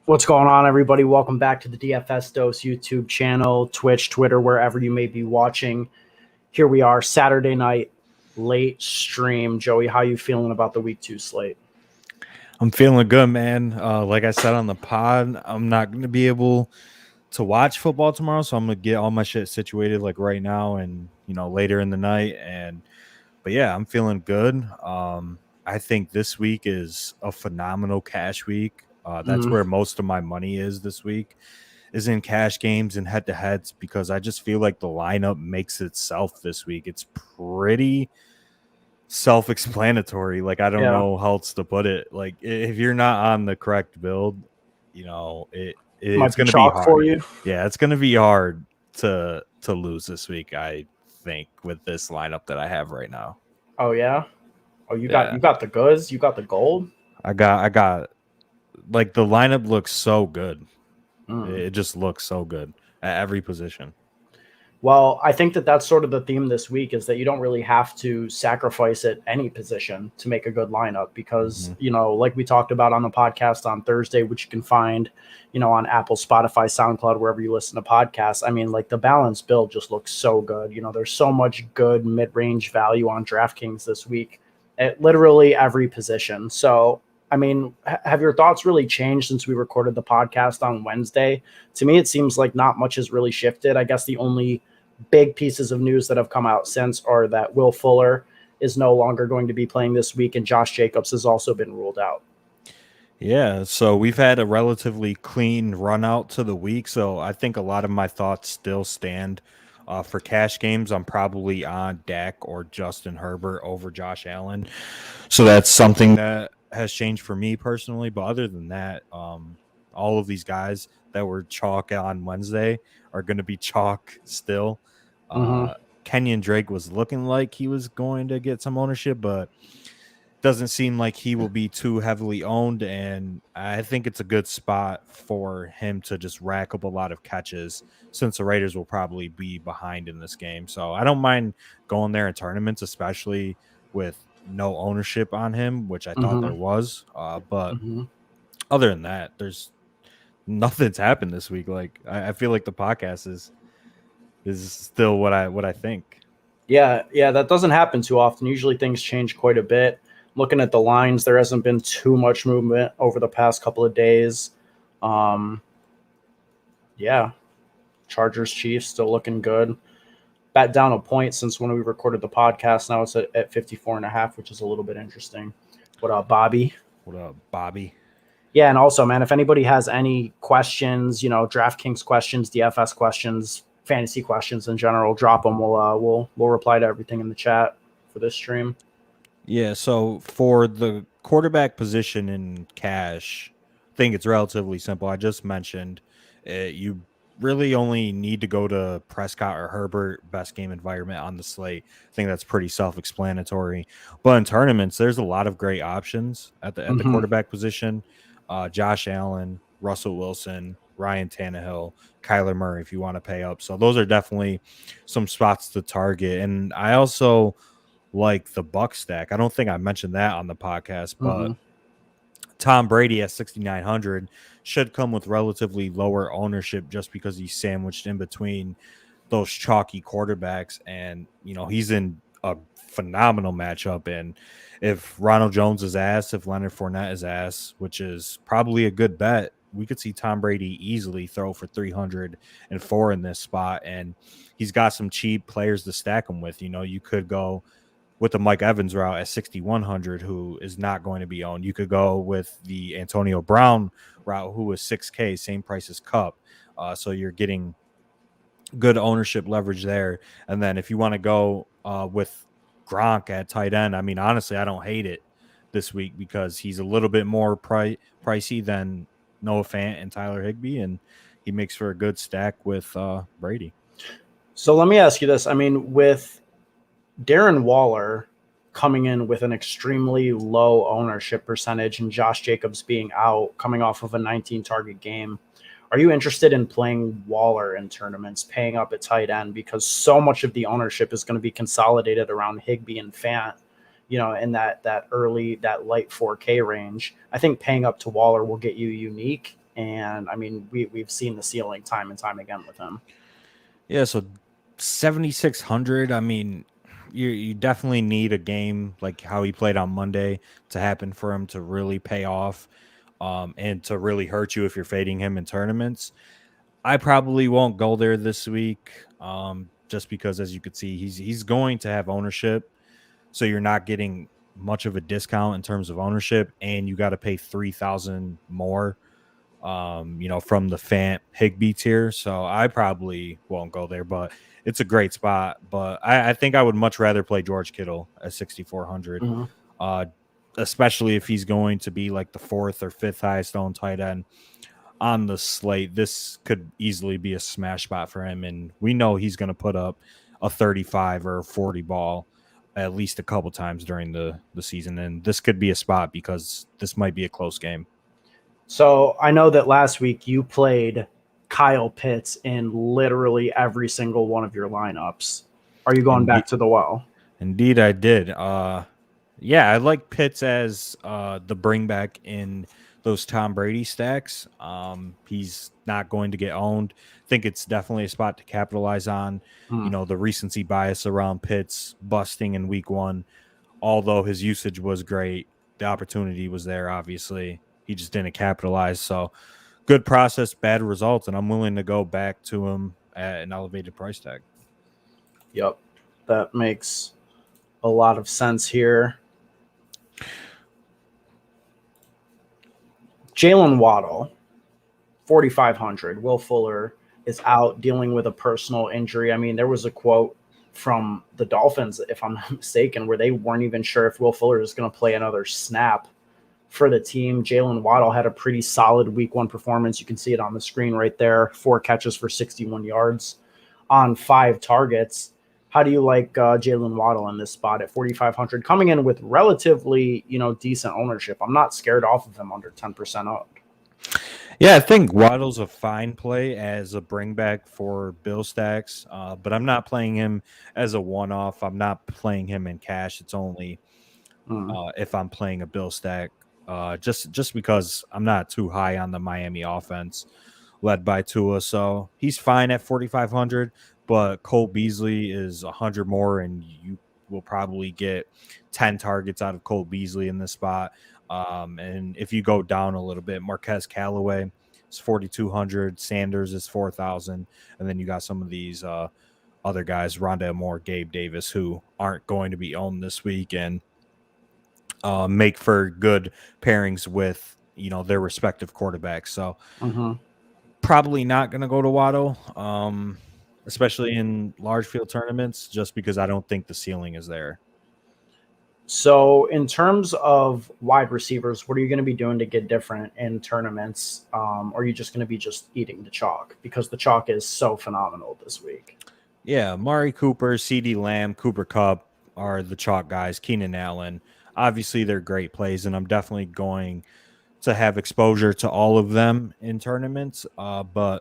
What's going on, everybody? Welcome back to the DFS Dose YouTube channel, Twitch, Twitter, wherever you may be watching. Here we are, Saturday night, late stream. Joey, how you feeling about the Week 2 slate? I'm feeling good, man. Like I said on the pod, I'm not going to be able to watch football tomorrow, so I'm going to get all my shit situated like right now and, later in the night. But yeah, I'm feeling good. I think this week is a phenomenal cash week. That's where most of my money is this week, is in cash games and head-to-heads, because I just feel like the lineup makes itself this week. It's pretty self-explanatory. Like, I don't know how else to put it. Like, if you're not on the correct build, it's going to be hard for you. Yeah, it's going to be hard to lose this week, I think, with this lineup that I have right now. Oh yeah? Oh, you got the goods? You got the gold? I got like, the lineup looks so good. It just looks so good at every position. Well, I think that's sort of the theme this week, is that you don't really have to sacrifice at any position to make a good lineup because, like we talked about on the podcast on Thursday, which you can find, on Apple, Spotify, SoundCloud, wherever you listen to podcasts. I mean, like, the balanced build just looks so good. There's so much good mid-range value on Draftkings this week at literally every position. So, I mean, have your thoughts really changed since we recorded the podcast on Wednesday? To me, it seems like not much has really shifted. I guess the only big pieces of news that have come out since are that Will Fuller is no longer going to be playing this week, and Josh Jacobs has also been ruled out. Yeah, so we've had a relatively clean run out to the week, so I think a lot of my thoughts still stand. For cash games, I'm probably on Dak or Justin Herbert over Josh Allen. So that's something that has changed for me personally. But other than that, all of these guys that were chalk on Wednesday are going to be chalk still. Kenyon Drake was looking like he was going to get some ownership, but doesn't seem like he will be too heavily owned, and I think it's a good spot for him to just rack up a lot of catches, since the Raiders will probably be behind in this game. So I don't mind going there in tournaments, especially with no ownership on him, which I thought there was. But other than that, there's nothing's happened this week. Like, I feel like the podcast is still what I think. Yeah, that doesn't happen too often. Usually things change quite a bit. Looking at the lines, there hasn't been too much movement over the past couple of days. Chargers Chiefs still looking good. Bet down a point since when we recorded the podcast. Now it's at 54.5, which is a little bit interesting. What up, Bobby? What up, Bobby? Yeah, and also, man, if anybody has any questions, DraftKings questions, DFS questions, fantasy questions in general, drop them. We'll reply to everything in the chat for this stream. Yeah, so for the quarterback position in cash, I think it's relatively simple. I just mentioned you really only need to go to Prescott or Herbert, best game environment on the slate. I think that's pretty self-explanatory. But in tournaments, there's a lot of great options at the quarterback position. Josh Allen, Russell Wilson, Ryan Tannehill, Kyler Murray, if you want to pay up. So those are definitely some spots to target. And I also like the Buck stack. I don't think I mentioned that on the podcast, but Tom Brady at 6,900 should come with relatively lower ownership just because he's sandwiched in between those chalky quarterbacks. And, he's in a phenomenal matchup. And if Ronald Jones is ass, if Leonard Fournette is ass, which is probably a good bet, we could see Tom Brady easily throw for 304 in this spot. And he's got some cheap players to stack him with. You could go with the Mike Evans route at 6,100, who is not going to be owned. You could go with the Antonio Brown route, who was $6K, same price as Cup. So you're getting good ownership leverage there. And then if you want to go with Gronk at tight end, I mean, honestly, I don't hate it this week because he's a little bit more pricey than Noah Fant and Tyler Higbee, and he makes for a good stack with Brady. So let me ask you this. I mean, with Darren Waller coming in with an extremely low ownership percentage and Josh Jacobs being out, coming off of a 19-target game, are you interested in playing Waller in tournaments, paying up at tight end? Because so much of the ownership is going to be consolidated around Higbee and Fant, in that light 4K range. I think paying up to Waller will get you unique And I mean, we've seen the ceiling time and time again with him. Yeah, so 7,600. I mean, you definitely need a game like how he played on Monday to happen for him to really pay off, and to really hurt you if you're fading him in tournaments. I probably won't go there this week, just because, as you could see, he's going to have ownership, so you're not getting much of a discount in terms of ownership, and you got to pay 3,000 more, from the Fant Higby tier. So I probably won't go there, but it's a great spot. But I think I would much rather play George Kittle at 6,400, Mm-hmm. uh, especially if he's going to be like the fourth or fifth highest owned tight end on the slate. This could easily be a smash spot for him, and we know he's going to put up a 35 or 40 ball at least a couple times during the season, and this could be a spot because this might be a close game. So I know that last week you played Kyle Pitts in literally every single one of your lineups. Are you going back to the well? Indeed, I did. Yeah, I like Pitts as the bring back in those Tom Brady stacks. He's not going to get owned. I think it's definitely a spot to capitalize on. The recency bias around Pitts busting in week one, although his usage was great, the opportunity was there, obviously. He just didn't capitalize. So good process, bad results, and I'm willing to go back to him at an elevated price tag. Yep. That makes a lot of sense here. Jalen Waddle, 4,500. Will Fuller is out dealing with a personal injury. I mean, there was a quote from the Dolphins, if I'm not mistaken, where they weren't even sure if Will Fuller is going to play another snap for the team. Jalen Waddle had a pretty solid week one performance. You can see it on the screen right there. 4 catches for 61 yards on 5 targets. How do you like Jalen Waddle in this spot at 4,500, coming in with relatively, decent ownership? I'm not scared off of him under 10% owned. Yeah, I think Waddle's a fine play as a bring back for Bill stacks, but I'm not playing him as a one-off. I'm not playing him in cash. It's only if I'm playing a Bill stack, just because I'm not too high on the Miami offense led by Tua. So he's fine at 4,500, but Cole Beasley is 100 more, and you will probably get 10 targets out of Cole Beasley in this spot. And if you go down a little bit, Marquez Callaway is 4,200, Sanders is 4,000, and then you got some of these other guys, Rondale Moore, Gabe Davis, who aren't going to be owned this week and make for good pairings with their respective quarterbacks. So probably not going to go to Waddle, especially in large field tournaments, just because I don't think the ceiling is there. So in terms of wide receivers, what are you going to be doing to get different in tournaments? Or are you just going to be just eating the chalk? Because the chalk is so phenomenal this week. Yeah, Amari Cooper, CeeDee Lamb, Cooper Kupp are the chalk guys. Keenan Allen. Obviously, they're great plays, and I'm definitely going to have exposure to all of them in tournaments. But,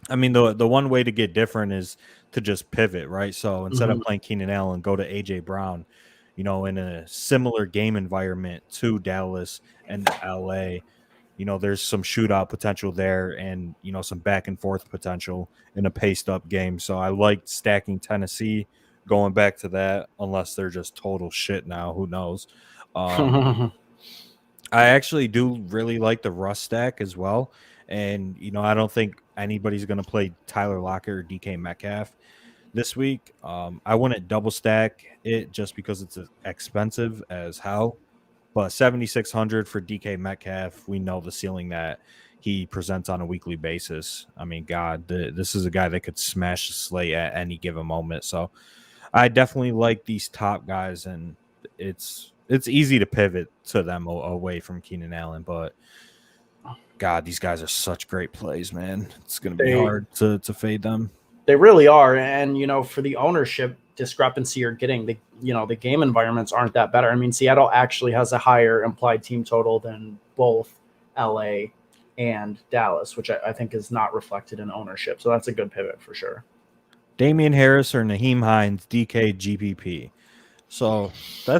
I mean, the one way to get different is to just pivot, right? So instead of playing Keenan Allen, go to A.J. Brown. In a similar game environment to Dallas and LA, there's some shootout potential there and, some back and forth potential in a paced up game. So I liked stacking Tennessee, going back to that, unless they're just total shit now. Who knows? I actually do really like the Russ stack as well. And, I don't think anybody's going to play Tyler Lockett or DK Metcalf this week. I wouldn't double stack it just because it's expensive as hell. But 7,600 for DK Metcalf, we know the ceiling that he presents on a weekly basis. I mean, God, this is a guy that could smash the slate at any given moment. So I definitely like these top guys, and it's easy to pivot to them away from Keenan Allen. But God, these guys are such great plays, man. It's going to be hard to fade them. They really are. And, for the ownership discrepancy you're getting, the game environments aren't that better. I mean, Seattle actually has a higher implied team total than both LA and Dallas, which I think is not reflected in ownership. So that's a good pivot for sure. Damian Harris or Naheem Hines, DK GPP. So I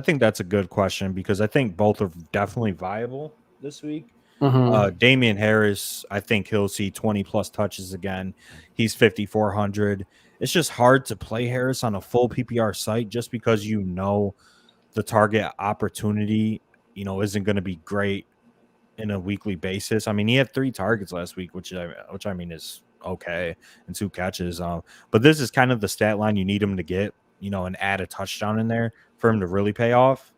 think that's a good question because I think both are definitely viable this week. Damian Harris, I think he'll see 20 plus touches again. He's 5,400. It's just hard to play Harris on a full PPR site just because the target opportunity, isn't going to be great in a weekly basis. I mean, he had 3 targets last week, which I mean is okay, and 2 catches. But this is kind of the stat line you need him to get, and add a touchdown in there for him to really pay off.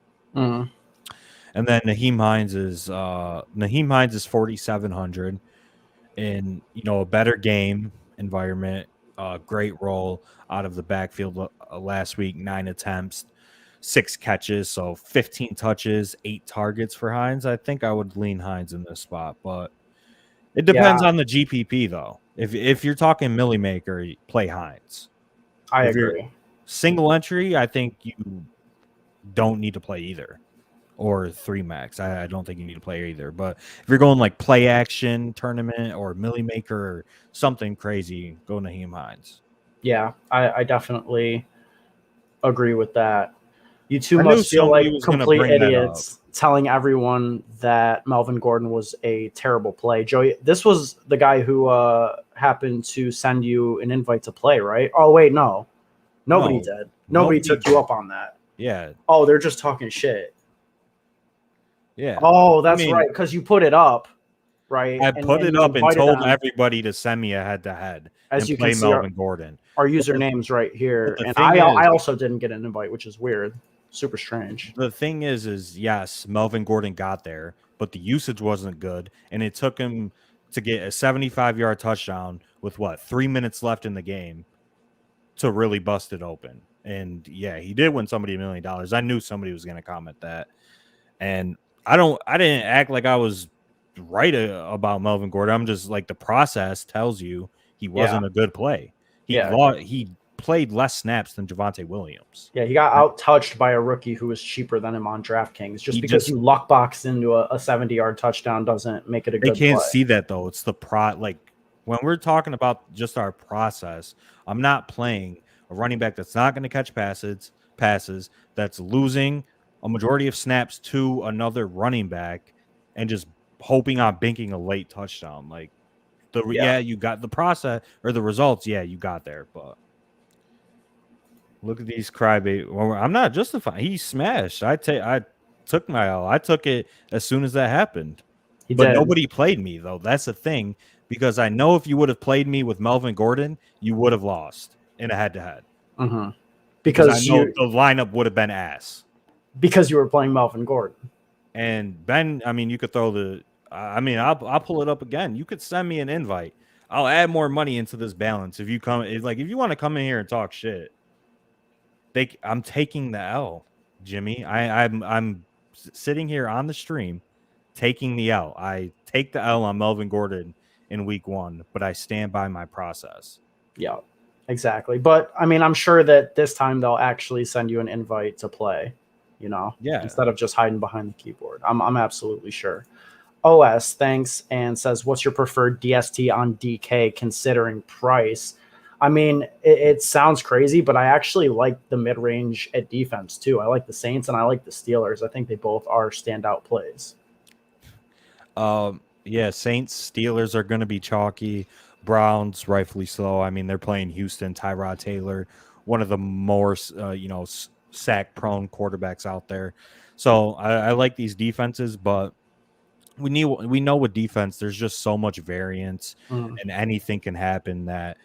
And then Naheem Hines is 4,700 in a better game environment. Great role out of the backfield last week, 9 attempts, 6 catches, so 15 touches, 8 targets for Hines. I think I would lean Hines in this spot, but it depends on the GPP though. If you're talking Millie Maker, play Hines. I If agree. You're single entry, I think you don't need to play either. Or 3 max. I don't think you need to play either. But if you're going like play action tournament or Millie Maker or something crazy, go Naheem Hines. Yeah, I definitely agree with that. You two must feel like complete idiots telling everyone that Melvin Gordon was a terrible play. Joey, this was the guy who happened to send you an invite to play, right? Oh, wait, no. Nobody did. Nobody took you up on that. Yeah. Oh, they're just talking shit. Yeah. Oh, that's right, because you put it up, right? I put it up and told everybody to send me a head-to-head and play Melvin Gordon. Our username's right here. And I also didn't get an invite, which is weird. Super strange. The thing is yes, Melvin Gordon got there, but the usage wasn't good, and it took him to get a 75-yard touchdown with 3 minutes left in the game to really bust it open. And yeah, he did win somebody $1 million. I knew somebody was going to comment that, and I didn't act like I was right about Melvin Gordon. I'm just like, the process tells you he wasn't a good play. He played less snaps than Devonte Williams. Yeah, he got out-touched by a rookie who was cheaper than him on Draftkings. Because you luck boxed into a 70-yard touchdown doesn't make it a good play. They can't see that, though. It's the when we're talking about just our process, I'm not playing a running back that's not going to catch passes, that's losing a majority of snaps to another running back and just hoping on banking a late touchdown. Like you got the process or the results. Yeah, you got there, but look at these crybaby. Well, I'm not justifying. He smashed. I took my L. I took it as soon as that happened. Nobody played me though. That's the thing, because I know if you would have played me with Melvin Gordon, you would have lost in a head-to-head. Because I know the lineup would have been ass. Because you were playing Melvin Gordon. And Ben, I mean, you could throw I'll pull it up again. You could send me an invite. I'll add more money into this balance. If you want to come in here and talk shit, I'm taking the L, Jimmy. I'm sitting here on the stream taking the L. I take the L on Melvin Gordon in week 1, but I stand by my process. Yeah, exactly. But I mean, I'm sure that this time they'll actually send you an invite to play. Instead of just hiding behind the keyboard. I'm absolutely sure. OS thanks and says, what's your preferred DST on DK considering price? I mean, it sounds crazy, but I actually like the mid-range at defense too. I like the Saints and I like the Steelers. I think they both are standout plays. Saints, Steelers are going to be chalky. Browns, rightfully so. I mean, they're playing Houston. Tyrod Taylor, one of the more, sack-prone quarterbacks out there. So I like these defenses, but we know with defense, there's just so much variance and anything can happen that,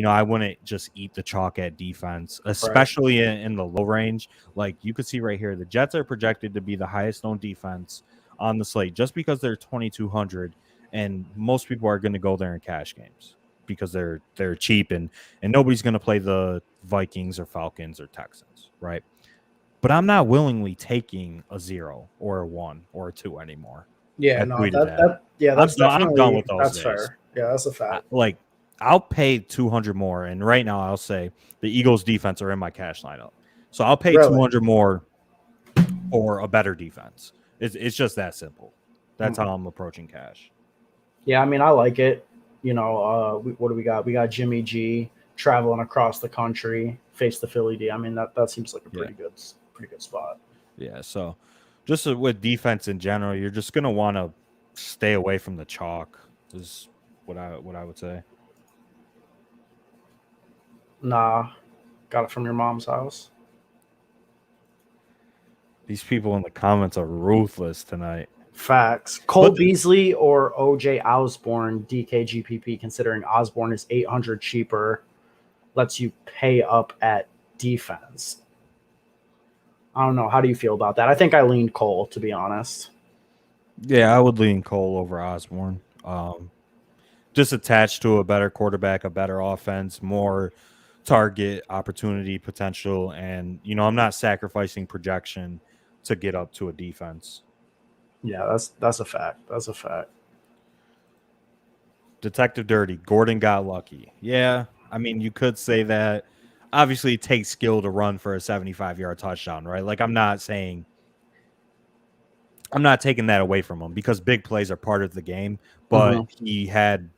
I wouldn't just eat the chalk at defense, especially in the low range. Like you could see right here, the Jets are projected to be the highest known defense on the slate just because they're 2,200, and most people are going to go there in cash games because they're cheap and nobody's going to play the Vikings or Falcons or Texans, right? But I'm not willingly taking a 0 or a 1 or a 2 anymore. Yeah, that's definitely, I'm done with those. That's days. fair. Yeah, that's a fact. I'll pay 200 more, and right now I'll say the Eagles defense are in my cash lineup, so I'll pay 200 more for a better defense. It's just that simple. That's how I'm approaching cash. Yeah, I mean, I like it. What do we got? We got Jimmy G traveling across the country, face the Philly D. I mean, that seems like a pretty good spot. Yeah, so just with defense in general, you're just going to want to stay away from the chalk is what I would say. Nah, got it from your mom's house. These people in the comments are ruthless tonight. Facts. Cole Beasley or OJ Osborne, DKGPP, considering Osborne is 800 cheaper, lets you pay up at defense. I don't know. How do you feel about that? I think I leaned Cole, to be honest. Yeah, I would lean Cole over Osborne. Just attached to a better quarterback, a better offense, more target opportunity potential, and I'm not sacrificing projection to get up to a defense. Yeah, that's a fact. That's a fact. Detective Dirty, Gordon got lucky. Yeah, I mean, you could say that. Obviously, it takes skill to run for a 75-yard touchdown, right? Like, I'm not taking that away from him because big plays are part of the game, but he had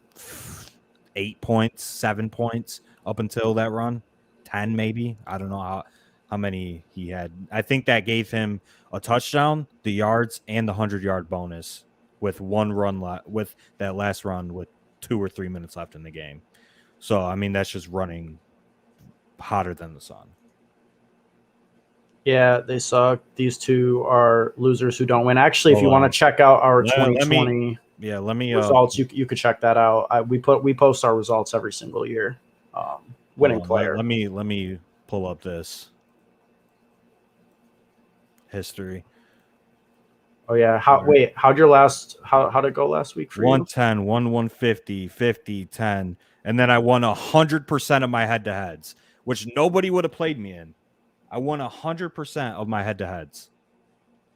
8 points, 7 points up until that run, 10 maybe. I don't know how many he had. I think that gave him a touchdown, the yards, and the 100-yard bonus with one run with that last run with 2 or 3 minutes left in the game. So, I mean, that's just running hotter than the sun. Yeah, they suck. These two are losers who don't win. Actually, if you want to check out our 2020 results, you could check that out. We post our results every single year. Winning player. Let me pull up this history. Oh yeah. How'd it go last week for 110, 150, 50, 10. And then I won 100% of my head-to-heads, which nobody would have played me in. I won 100% of my head-to-heads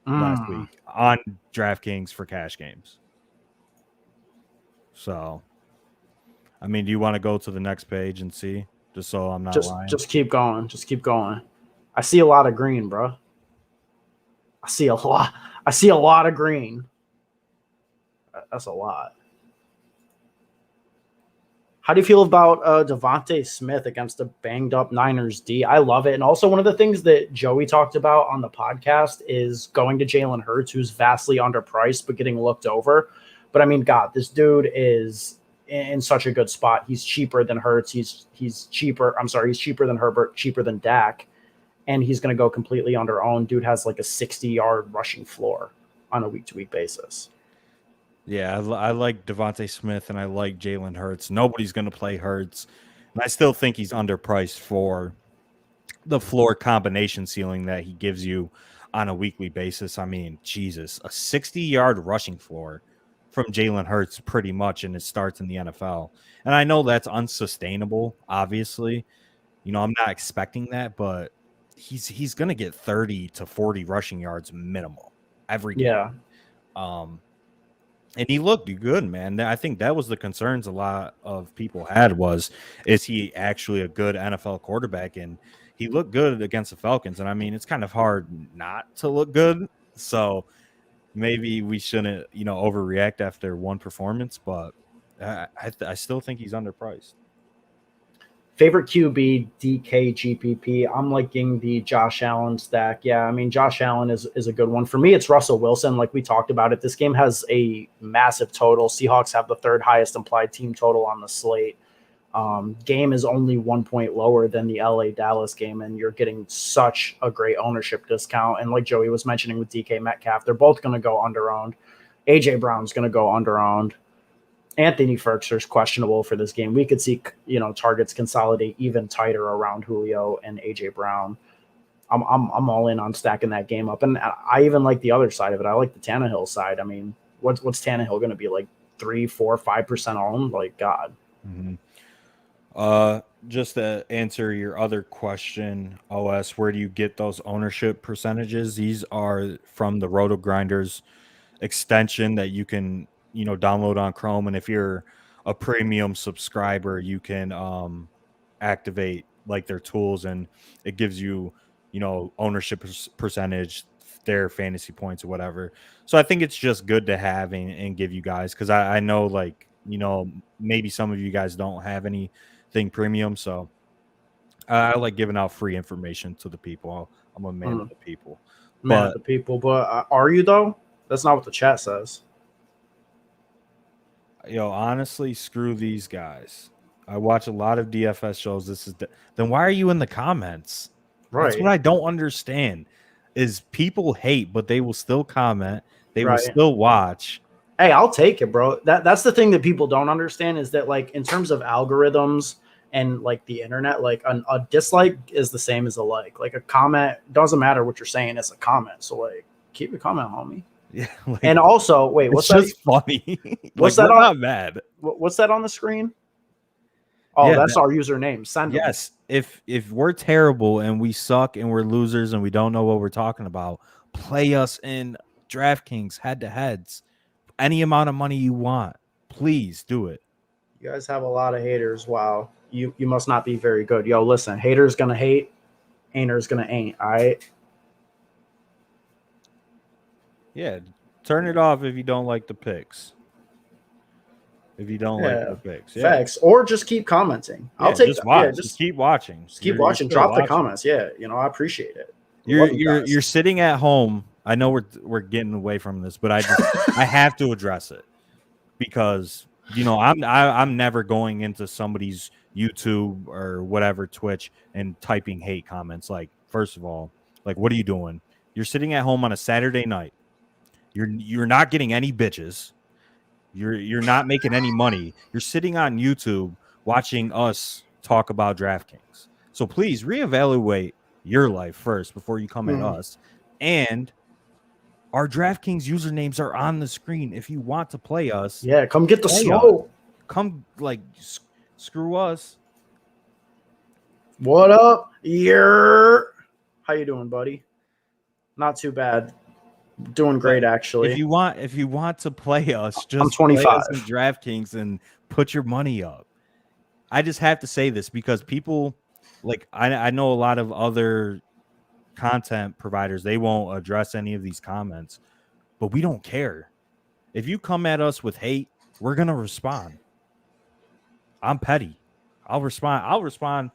last week on Draftkings for cash games. So, I mean, do you want to go to the next page and see? Just so I'm not lying. Just keep going. Just keep going. I see a lot of green, bro. I see a lot of green. That's a lot. How do you feel about Devonte Smith against the banged up Niners D? I love it. And also one of the things that Joey talked about on the podcast is going to Jalen Hurts, who's vastly underpriced, but getting looked over. But I mean, God, this dude is in such a good spot. He's cheaper than Hurts. He's cheaper. I'm sorry. He's cheaper than Herbert, cheaper than Dak. And he's going to go completely under owned. Dude has like a 60-yard rushing floor on a week-to-week basis. Yeah, I like Devonte Smith and I like Jalen Hurts. Nobody's going to play Hurts. And I still think he's underpriced for the floor combination ceiling that he gives you on a weekly basis. I mean, Jesus, a 60-yard rushing floor from Jalen Hurts pretty much, and it starts in the NFL. And I know that's unsustainable, obviously. I'm not expecting that, but he's going to get 30 to 40 rushing yards minimal every game. Yeah. And he looked good, man. I think that was the concerns a lot of people had is he actually a good NFL quarterback? And he looked good against the Falcons. And I mean, it's kind of hard not to look good. So maybe we shouldn't, overreact after one performance, but I still think he's underpriced. Favorite QB, DKGPP. I'm liking the Josh Allen stack. Yeah, I mean, Josh Allen is a good one. For me, it's Russell Wilson, like we talked about it. This game has a massive total. Seahawks have the third highest implied team total on the slate. Game is only 1 point lower than the LA-Dallas game, and you're getting such a great ownership discount. And like Joey was mentioning with DK Metcalf, they're both going to go under-owned. A.J. Brown's going to go under-owned. Anthony Ferkser's questionable for this game. We could see, targets consolidate even tighter around Julio and AJ Brown. I'm all in on stacking that game up, and I even like the other side of it. I like the Tannehill side. I mean, what's Tannehill going to be like 3, 4, 5% owned? Like God. Mm-hmm. Just to answer your other question, OS, where do you get those ownership percentages? These are from the Roto Grinders extension that you can download on Chrome, and if you're a premium subscriber, you can activate like their tools, and it gives you ownership percentage, their fantasy points or whatever. So I think it's just good to have and give you guys, because I know maybe some of you guys don't have anything premium, so I like giving out free information to the people. I'm a man of the people. But are you though? That's not what the chat says. Honestly, screw these guys. I watch a lot of DFS shows. Then why are you in the comments? That's what Right. I don't understand. Is people hate, but they will still comment. They will Right. still watch. Hey, I'll take it, bro. That's the thing that people don't understand is that like in terms of algorithms and like the internet, like a dislike is the same as a like. Like a comment doesn't matter what you're saying; it's a comment. So like, keep your comment, homie. Yeah, like, And also, wait, it's just funny. What's Like, that we're on? not mad. What's that on the screen? Oh, Yeah, that's our username. Send them. yes. If we're terrible and we suck and we're losers and we don't know what we're talking about, play us in DraftKings head to heads. Any amount of money you want, please do it. You guys have a lot of haters. Wow. You must not be very good. Yo, listen, haters gonna hate, ain'ters gonna ain't. All right. Yeah, turn it off if you don't like the picks. If you don't like the picks, yeah. Facts. Or just keep commenting. I'll take just that. watch. Yeah, just keep watching. Just keep watching. Drop the comments. Yeah, I appreciate it. You're sitting at home. I know we're getting away from this, but I have to address it because I'm never going into somebody's YouTube or whatever Twitch and typing hate comments. Like, first of all, like, what are you doing? You're sitting at home on a Saturday night. You're not getting any bitches. You're not making any money. You're sitting on YouTube watching us talk about DraftKings. So please reevaluate your life first before you come at us. And our DraftKings usernames are on the screen. If you want to play us, yeah, come get the smoke. Come, like, screw us. What up? How you doing, buddy? Not too bad. Doing great, actually. If you want to play us, just I'm 25. play us in DraftKings and put your money up. I just have to say this because people, like, I know a lot of other content providers, they won't address any of these comments, but we don't care. If you come at us with hate, we're gonna respond. I'm petty. I'll respond.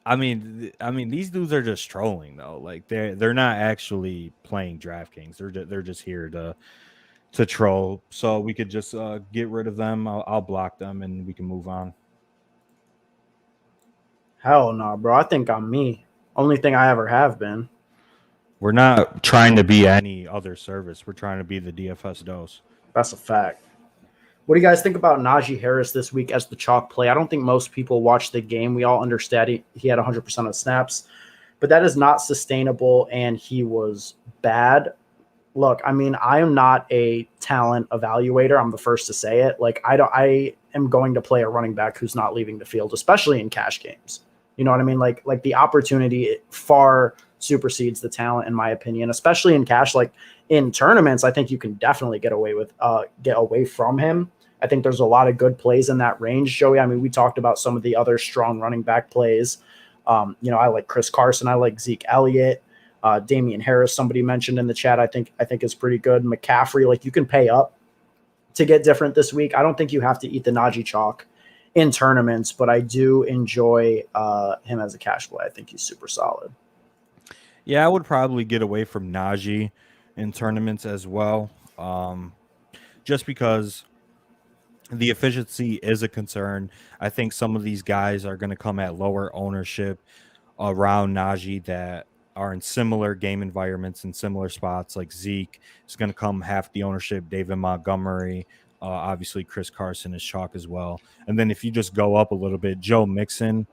I mean, these dudes are just trolling though. Like, they're not actually playing DraftKings. They're just here to troll. So we could just get rid of them. I'll block them and we can move on. Hell no, bro. I think I'm me. Only thing I ever have been. We're not trying to be any other service. We're trying to be the DFS dose. That's a fact. What do you guys think about Najee Harris this week as the chalk play? I don't think most people watch the game. We all understand he had 100% of snaps, but that is not sustainable, and he was bad. Look, I mean, I am not a talent evaluator. I'm the first to say it. Like, I am going to play a running back who's not leaving the field, especially in cash games. You know what I mean? Like the opportunity far supersedes the talent, in my opinion, especially in cash. Like in tournaments, I think you can definitely get away from him. I think there's a lot of good plays in that range, Joey. I mean, we talked about some of the other strong running back plays. I like Chris Carson. I like Zeke Elliott. Damian Harris, somebody mentioned in the chat, I think is pretty good. McCaffrey, like you can pay up to get different this week. I don't think you have to eat the Najee chalk in tournaments, but I do enjoy him as a cash play. I think he's super solid. Yeah, I would probably get away from Najee in tournaments as well, just because the efficiency is a concern. I think some of these guys are going to come at lower ownership around Najee that are in similar game environments in similar spots. Like Zeke is going to come half the ownership. David Montgomery, obviously Chris Carson is chalk as well. And then if you just go up a little bit, Joe Mixon,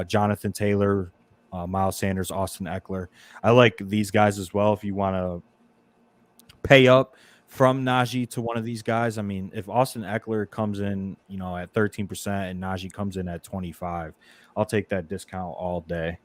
Jonathan Taylor, Miles Sanders, Austin Eckler. I like these guys as well. If you want to pay up from Najee to one of these guys, I mean, if Austin Eckler comes in, at 13% and Najee comes in at 25, I'll take that discount all day.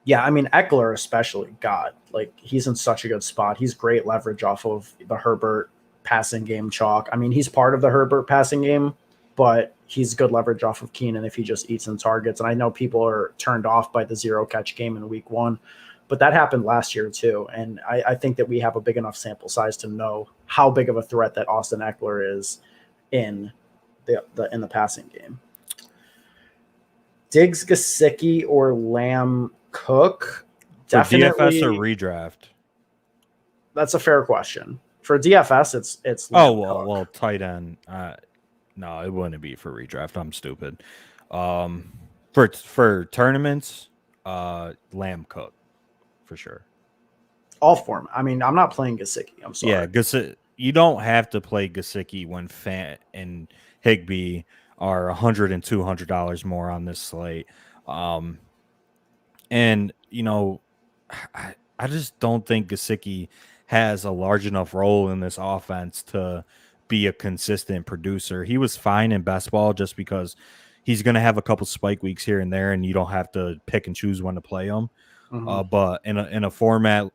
Yeah, I mean, Eckler especially, God, like he's in such a good spot. He's great leverage off of the Herbert passing game chalk. I mean, he's part of the Herbert passing game, but he's good leverage off of Keenan if he just eats some targets. And I know people are turned off by the 0-catch game in week 1, but that happened last year too. And I think that we have a big enough sample size to know how big of a threat that Austin Eckler is in the passing game. Diggs, Gesicki, or Lamb Cook? Definitely. For DFS or redraft? That's a fair question. For DFS, it's Oh, Lamb Cook. well, tight end. No, it wouldn't be for redraft. I'm stupid. For tournaments, Lamb Cook for sure. All form. I mean, I'm not playing Gesicki. I'm sorry. Yeah, you don't have to play Gesicki when Fant and Higbee are $100 and $200 more on this slate. And I just don't think Gesicki has a large enough role in this offense to be a consistent producer. He was fine in best ball just because he's going to have a couple spike weeks here and there, and you don't have to pick and choose when to play him. But in a format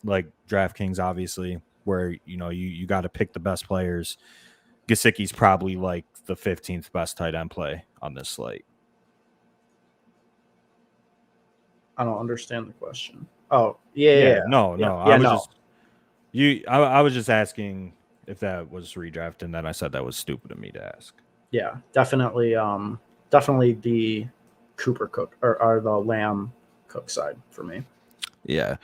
like DraftKings, obviously, where you got to pick the best players, Gesicki's probably like the 15th best tight end play on this slate. I don't understand the question. Oh, yeah. No. I was just asking if that was redraft, and then I said that was stupid of me to ask. Yeah, definitely. Definitely the Cooper Cook or the Lamb Cook side for me. Yeah.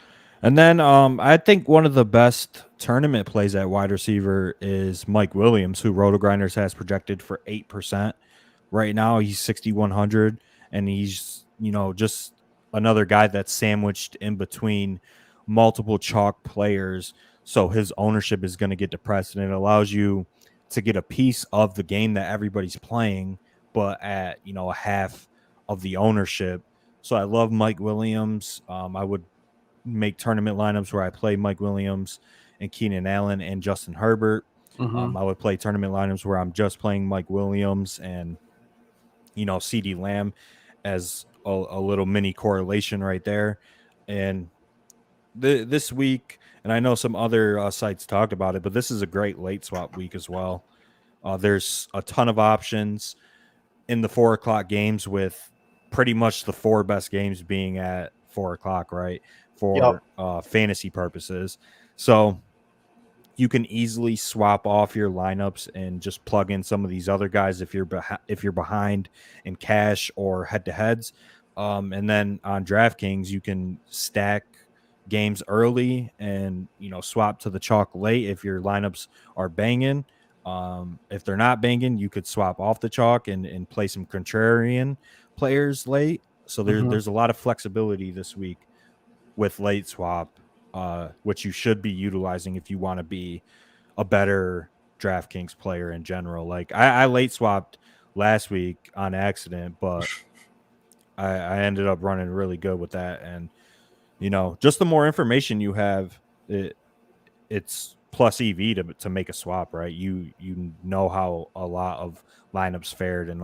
And then I think one of the best tournament plays at wide receiver is Mike Williams, who RotoGrinders has projected for 8%. Right now, he's 6,100, and he's, just another guy that's sandwiched in between multiple chalk players. So his ownership is going to get depressed, and it allows you to get a piece of the game that everybody's playing, but at, a half of the ownership. So I love Mike Williams. I would make tournament lineups where I play Mike Williams and Keenan Allen and Justin Herbert. I would play tournament lineups where I'm just playing Mike Williams and, CD Lamb as a little mini correlation right there. And this week, and I know some other sites talked about it, but this is a great late swap week as well. There's a ton of options in the 4 o'clock games, with pretty much the 4 best games being at 4 o'clock, right? For fantasy purposes. So you can easily swap off your lineups and just plug in some of these other guys if you're behind in cash or head-to-heads. And then on DraftKings, you can stack games early and, swap to the chalk late if your lineups are banging. If they're not banging, you could swap off the chalk and play some contrarian players late. So there's a lot of flexibility this week with late swap, which you should be utilizing if you want to be a better DraftKings player in general. Like I late swapped last week on accident, but I ended up running really good with that. And, just the more information you have, it's plus EV to make a swap, right? You know how a lot of lineups fared and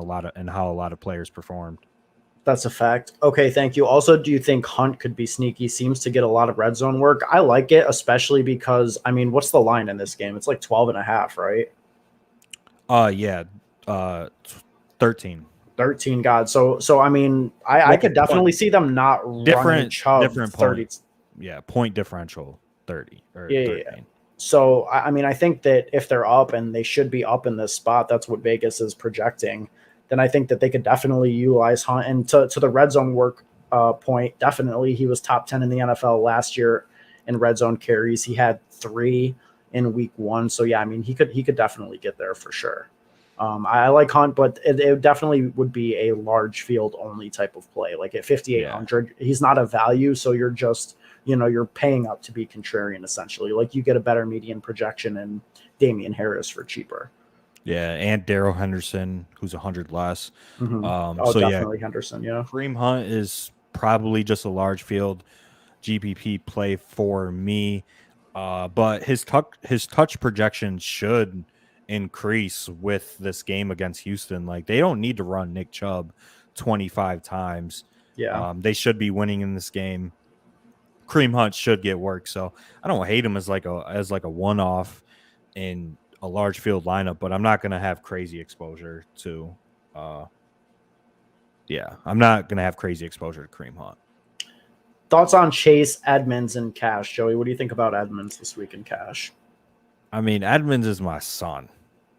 how a lot of players performed. That's a fact. Okay, thank you. Also, do you think Hunt could be sneaky? Seems to get a lot of red zone work. I like it, especially because, what's the line in this game? It's like 12.5, right? Yeah. 13. 13, God. So I could definitely see them not running Chubb different 30. Point. Yeah, point differential 30 or 13. Yeah. So, I think that if they're up, and they should be up in this spot, that's what Vegas is projecting, then I think that they could definitely utilize Hunt. And to the red zone work point, definitely he was top 10 in the NFL last year in red zone carries. He had 3 in week 1. So yeah, he could definitely get there for sure. I like Hunt, but it definitely would be a large field only type of play. Like at 5,800, he's not a value. So you're just, you're paying up to be contrarian essentially. Like you get a better median projection in Damian Harris for cheaper. Yeah, and Darrell Henderson, who's 100 less. Definitely Henderson, yeah. Kareem Hunt is probably just a large field GPP play for me, but his touch projection should increase with this game against Houston. Like they don't need to run Nick Chubb 25 times. Yeah, they should be winning in this game. Kareem Hunt should get work, so I don't hate him as like a one-off in a large field lineup, but I'm not going to have crazy exposure to I'm not going to have crazy exposure to Kareem Hunt. Thoughts on Chase, Edmonds, and Cash, Joey? What do you think about Edmonds this week in Cash? Edmonds is my son.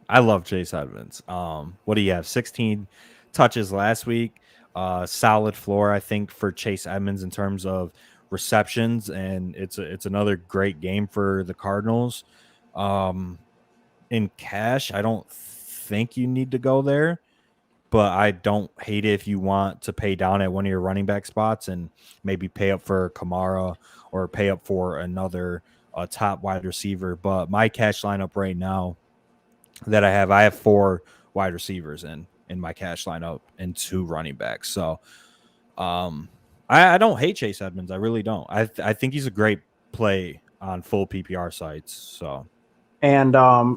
I love Chase Edmonds. What do you have? 16 touches last week. Solid floor, I think, for Chase Edmonds in terms of receptions, and it's another great game for the Cardinals. In cash, I don't think you need to go there, but I don't hate it if you want to pay down at one of your running back spots and maybe pay up for Kamara or pay up for another top wide receiver. But my cash lineup right now that I have 4 wide receivers in my cash lineup and 2 running backs. So I don't hate Chase Edmonds. I really don't. I think he's a great play on full PPR sites. So. And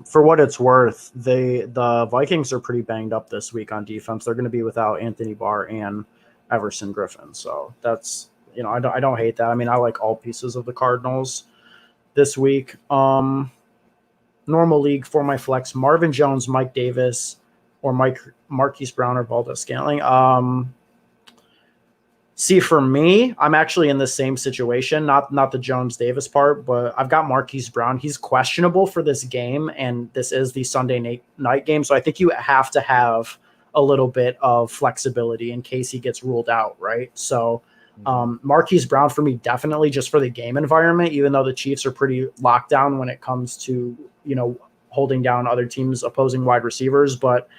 for what it's worth, the Vikings are pretty banged up this week on defense. They're going to be without Anthony Barr and Everson Griffin. So that's, I don't hate that. I mean, I like all pieces of the Cardinals this week. Normal league for my flex: Marvin Jones, Mike Davis, or Marquis Brown or Valdez-Scantling. See, for me, I'm actually in the same situation, not the Jones-Davis part, but I've got Marquise Brown. He's questionable for this game, and this is the Sunday night game, so I think you have to have a little bit of flexibility in case he gets ruled out, right? So Marquise Brown for me, definitely just for the game environment, even though the Chiefs are pretty locked down when it comes to, holding down other teams' opposing wide receivers, but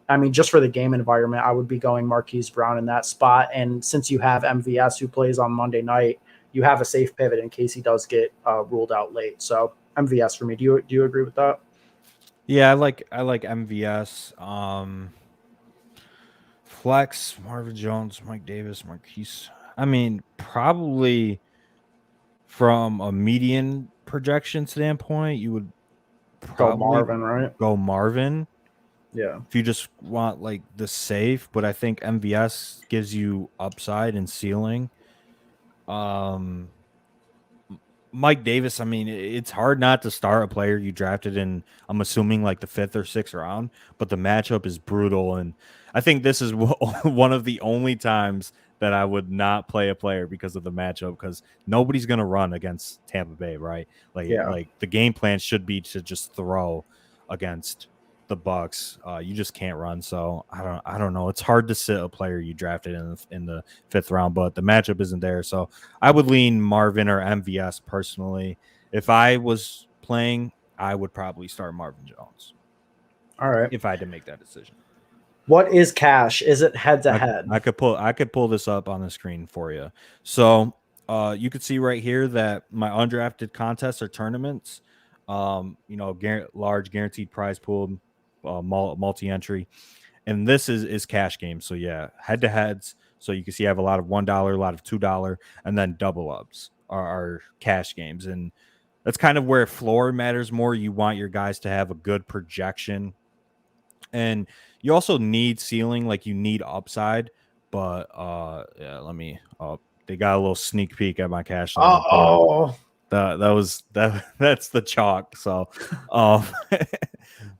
I mean, just for the game environment, I would be going Marquise Brown in that spot. And since you have MVS who plays on Monday night, you have a safe pivot in case he does get ruled out late. So MVS for me. Do you agree with that? Yeah, I like MVS. Flex, Marvin Jones, Mike Davis, Marquise. I mean, probably from a median projection standpoint, you would probably go Marvin. Yeah. If you just want like the safe, but I think MVS gives you upside and ceiling. Mike Davis, I mean, it's hard not to start a player you drafted in, I'm assuming like the 5th or 6th round, but the matchup is brutal. And I think this is one of the only times that I would not play a player because of the matchup, because nobody's going to run against Tampa Bay, right? Like the game plan should be to just throw against the Bucks. You just can't run. So I don't know. It's hard to sit a player you drafted in the 5th round, but the matchup isn't there. So I would lean Marvin or MVS personally. If I was playing, I would probably start Marvin Jones. All right. If I had to make that decision. What is cash? Is it head to head? I could pull this up on the screen for you. So you could see right here that my undrafted contests or tournaments, large guaranteed prize pool, multi-entry, and this is cash games. So yeah, head to heads. So you can see I have a lot of $1, a lot of $2, and then double ups are cash games, and that's kind of where floor matters more. You want your guys to have a good projection, and you also need ceiling, like you need upside. But they got a little sneak peek at my cash line. That's the chalk. So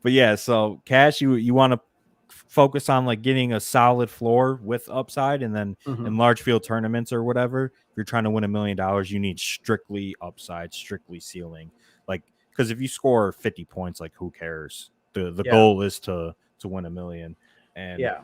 but yeah, so cash, you want to focus on like getting a solid floor with upside, and then in large field tournaments or whatever, if you're trying to win $1 million, you need strictly upside, strictly ceiling. Like, because if you score 50 points, like who cares? The goal is to win $1 million. And yeah.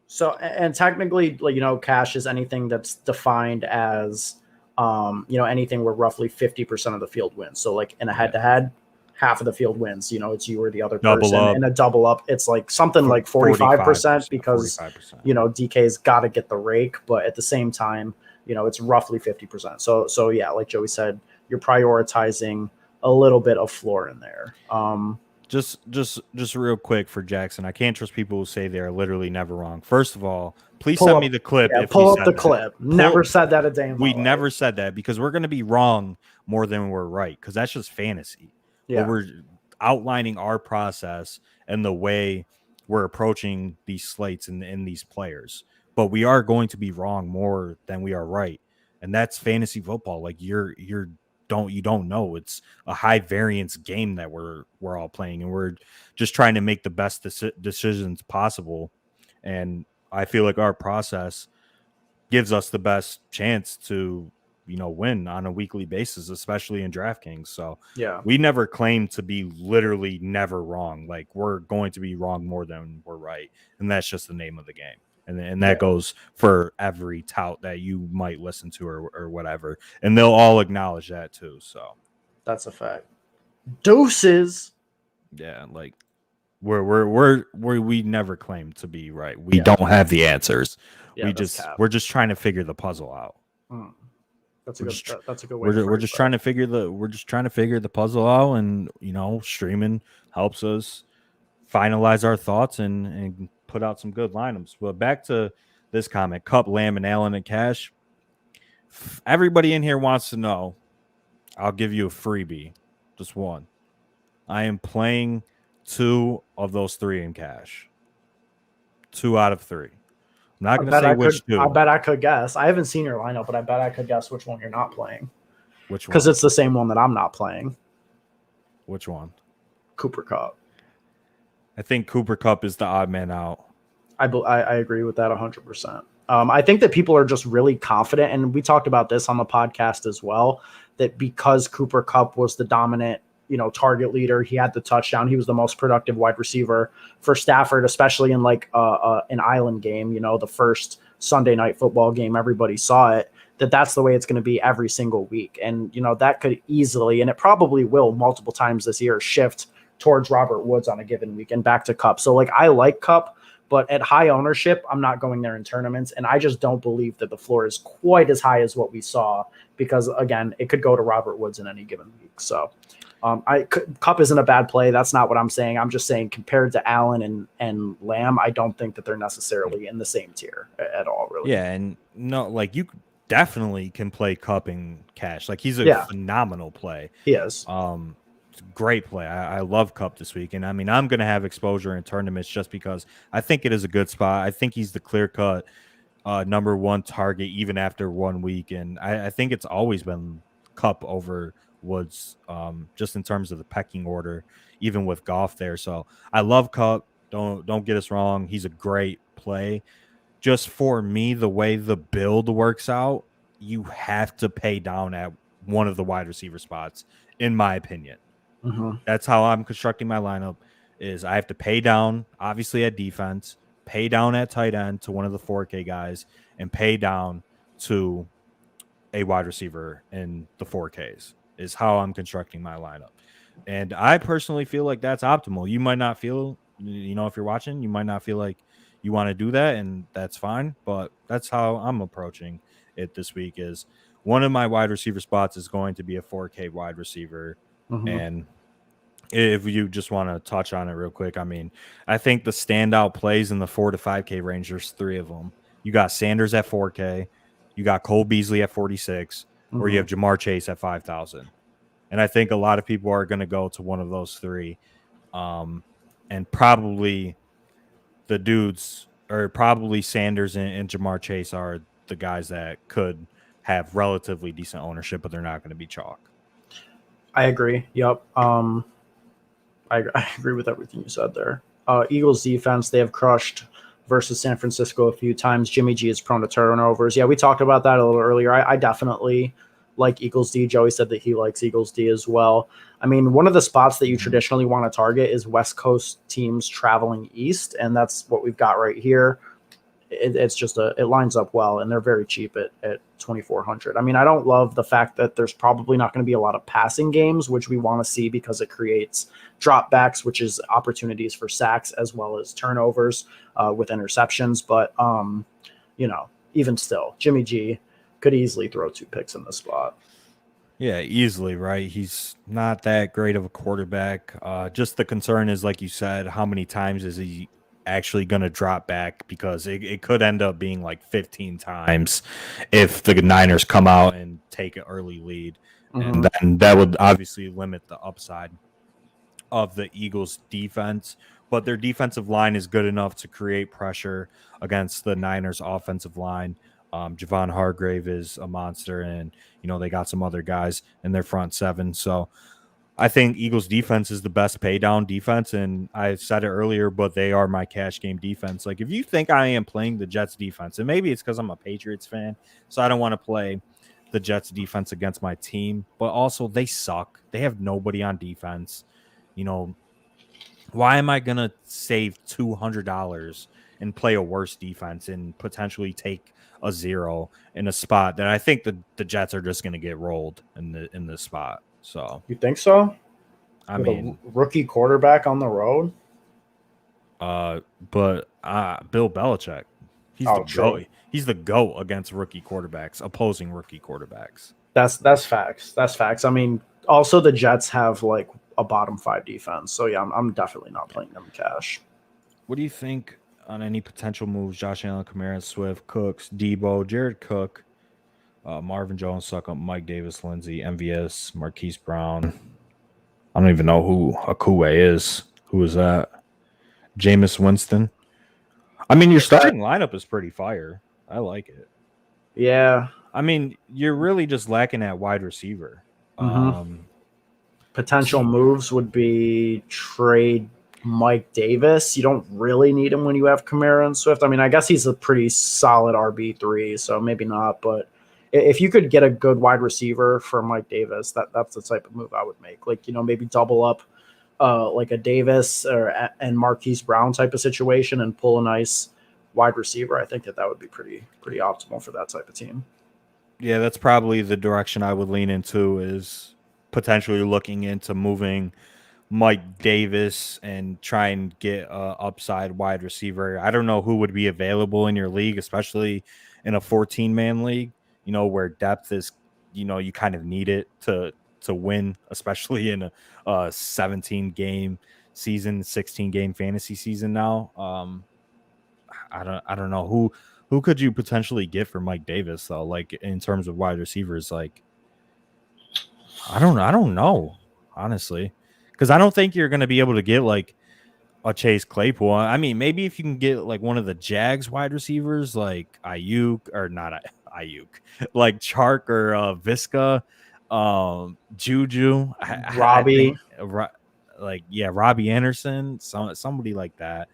So, and technically, cash is anything that's defined as, anything where roughly 50% of the field wins. So like in a head to head, half of the field wins, it's you or the other person. And a double up, it's like something like 45% because, 45%. DK's got to get the rake, but at the same time, it's roughly 50%. So yeah, like Joey said, you're prioritizing a little bit of floor in there. Just real quick for Jackson, I can't trust people who say they are literally never wrong. First of all, please send me the clip. Yeah, pull up the clip. Never said that a day in my life. We never said that, because we're going to be wrong more than we're right, because that's just fantasy. Yeah. But we're outlining our process and the way we're approaching these slates and these players. But we are going to be wrong more than we are right, and that's fantasy football. Like you don't know. It's a high variance game that we're all playing, and we're just trying to make the best decisions possible. And I feel like our process gives us the best chance to, win on a weekly basis, especially in Draftkings. So yeah, we never claim to be literally never wrong. Like, we're going to be wrong more than we're right. And that's just the name of the game. And that goes for every tout that you might listen to or whatever. And they'll all acknowledge that too. So that's a fact. Deuces. Yeah, like we never claim to be right. We don't have the answers. Yeah, that's cap. We're just trying to figure the puzzle out. That's a good way. We're just trying to figure the puzzle out, and streaming helps us finalize our thoughts and put out some good lineups. But back to this comment: Cup, Lamb, and Allen and Cash. Everybody in here wants to know. I'll give you a freebie, just one. I am playing 2 of those 3 in cash. 2 out of 3. I'm not going to say which 2. I bet I could guess. I haven't seen your lineup, but I bet I could guess which one you're not playing. Which one? Because it's the same one that I'm not playing. Which one? Cooper Kupp. I think Cooper Kupp is the odd man out. I agree with that 100%. I think that people are just really confident, and we talked about this on the podcast as well, that because Cooper Kupp was the dominant, target leader, he had the touchdown, he was the most productive wide receiver for Stafford, especially in like an island game, the first Sunday night football game, everybody saw it, that's the way it's going to be every single week. And, that could easily, and it probably will multiple times this year, shift towards Robert Woods on a given week and back to Kupp. So like, I like Kupp, but at high ownership, I'm not going there in tournaments. And I just don't believe that the floor is quite as high as what we saw, because again, it could go to Robert Woods in any given week. So Kupp isn't a bad play. That's not what I'm saying. I'm just saying compared to Allen and Lamb, I don't think that they're necessarily in the same tier at all, really. Yeah, and no, like you definitely can play Kupp in cash. Like he's a phenomenal play. He is. Great play. I love Kupp this week. And I mean, I'm going to have exposure in tournaments just because I think it is a good spot. I think he's the clear-cut number 1 target even after 1 week. And I think it's always been Kupp over Woods, just in terms of the pecking order, even with Goff there. So I love Kupp. Don't get us wrong. He's a great play. Just for me, the way the build works out, you have to pay down at one of the wide receiver spots, in my opinion. Mm-hmm. That's how I'm constructing my lineup, is I have to pay down, obviously, at defense, pay down at tight end to one of the 4K guys, and pay down to a wide receiver in the 4Ks is how I'm constructing my lineup. And I personally feel like that's optimal. You might not feel, if you're watching, you might not feel like you want to do that, and that's fine. But that's how I'm approaching it this week. Is one of my wide receiver spots is going to be a 4K wide receiver. Mm-hmm. And if you just want to touch on it real quick, I mean, I think the standout plays in the 4 to 5K range, there's 3 of them. You got Sanders at 4K, you got Cole Beasley at 46, or you have Jamar Chase at 5,000. And I think a lot of people are going to go to one of those 3. And probably the dudes, or probably Sanders and Jamar Chase, are the guys that could have relatively decent ownership, but they're not going to be chalk. I agree. Yep. I agree with everything you said there. Eagles defense, they have crushed versus San Francisco a few times. Jimmy G is prone to turnovers. Yeah, we talked about that a little earlier. I definitely like Eagles D. Joey said that he likes Eagles D as well. I mean, one of the spots that you traditionally want to target is West Coast teams traveling east, and that's what we've got right here. It's just it lines up well, and they're very cheap at 2,400. I mean, I don't love the fact that there's probably not going to be a lot of passing games, which we want to see because it creates dropbacks, which is opportunities for sacks as well as turnovers with interceptions. But even still, Jimmy G could easily throw 2 picks in this spot. Yeah, easily, right? He's not that great of a quarterback. Just the concern is, like you said, how many times is he actually going to drop back, because it could end up being like 15 times if the Niners come out and take an early lead. And then that would obviously limit the upside of the Eagles defense, but their defensive line is good enough to create pressure against the Niners offensive line. Javon Hargrave is a monster, and they got some other guys in their front 7. So I think Eagles defense is the best pay down defense, and I said it earlier, but they are my cash game defense. Like, if you think I am playing the Jets defense, and maybe it's because I'm a Patriots fan, so I don't want to play the Jets defense against my team, but also they suck. They have nobody on defense. Why am I going to save $200 and play a worse defense and potentially take a 0 in a spot that I think the Jets are just going to get rolled in this spot? So you think so? I with mean, a rookie quarterback on the road. but Bill Belichick, he's the Oh, true. GOAT. He's the GOAT against rookie quarterbacks, opposing rookie quarterbacks. That's facts. That's facts. I mean, also the Jets have like a bottom 5 defense, so yeah, I'm definitely not playing them cash. What do you think on any potential moves? Josh Allen, Kamara, Swift, Cooks, Debo, Jared Cook, Marvin Jones, Suckup, Mike Davis, Lindsey, MVS, Marquise Brown. I don't even know who Akue is. Who is that? Jameis Winston. I mean, your starting lineup is pretty fire. I like it. Yeah. I mean, you're really just lacking at wide receiver. Potential moves would be trade Mike Davis. You don't really need him when you have Kamara and Swift. I mean, I guess he's a pretty solid RB3, so maybe not. But if you could get a good wide receiver for Mike Davis, that's the type of move I would make. Like, maybe double up like a Davis and Marquise Brown type of situation and pull a nice wide receiver. I think that would be pretty optimal for that type of team. Yeah, that's probably the direction I would lean into, is potentially looking into moving Mike Davis and try and get a upside wide receiver. I don't know who would be available in your league, especially in a 14-man league, where depth is, you kind of need it to win, especially in a 17-game season, 16-game fantasy season now. I don't know who could you potentially get for Mike Davis though, like in terms of wide receivers. Like, I don't know, honestly, because I don't think you're going to be able to get like a Chase Claypool. I mean, maybe if you can get like one of the Jags wide receivers, like Ayuk, or not Ayuk, like Chark or Visca, Juju, Robbie. I think, like, yeah, Robbie Anderson, somebody like that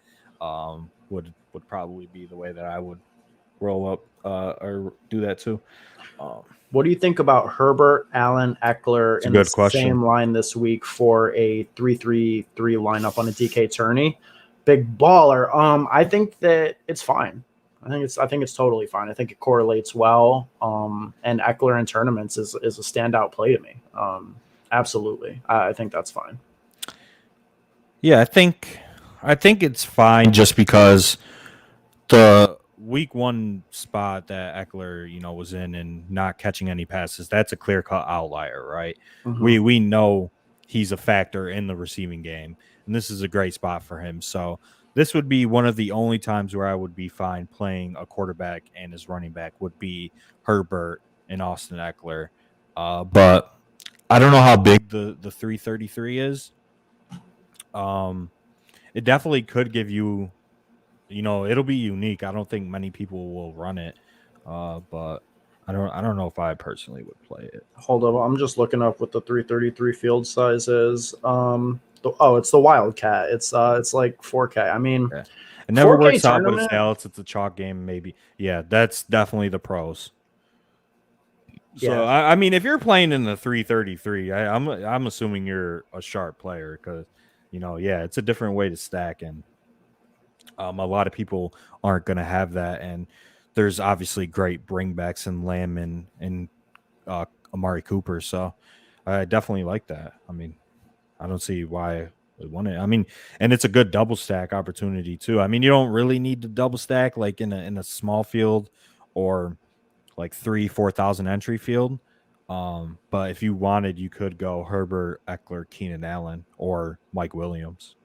would probably be the way that I would roll up or do that too. What do you think about Herbert, Allen, Eckler in the same line this week for a 3-3-3 lineup on a DK tourney? Big baller. I think that it's fine. I think it's totally fine. I think it correlates well. And Eckler in tournaments is a standout play to me. Absolutely. I think that's fine. Yeah, I think it's fine just because the week 1 spot that Eckler, was in and not catching any passes, that's a clear-cut outlier, right? Mm-hmm. We know he's a factor in the receiving game, and this is a great spot for him. So this would be one of the only times where I would be fine playing a quarterback and his running back would be Herbert and Austin Eckler. But I don't know how big the 333 is. It definitely could give you, it'll be unique. I don't think many people will run it, but I don't know if I personally would play it. Hold up, I'm just looking up what the 333 field size is. It's the Wildcat. It's like 4K. I mean, yeah. It never works out, but it's a chalk game, maybe. Yeah, that's definitely the pros. So yeah. I mean, if you're playing in the 333, I'm assuming you're a sharp player because, it's a different way to stack, and a lot of people aren't going to have that. And there's obviously great bringbacks in Lamb and Amari Cooper. So I definitely like that. I mean, I don't see why we won it. I mean, and it's a good double stack opportunity too. I mean, you don't really need to double stack like in a small field or like 3,000-4,000 entry field. But if you wanted, you could go Herbert, Eckler, Keenan Allen, or Mike Williams.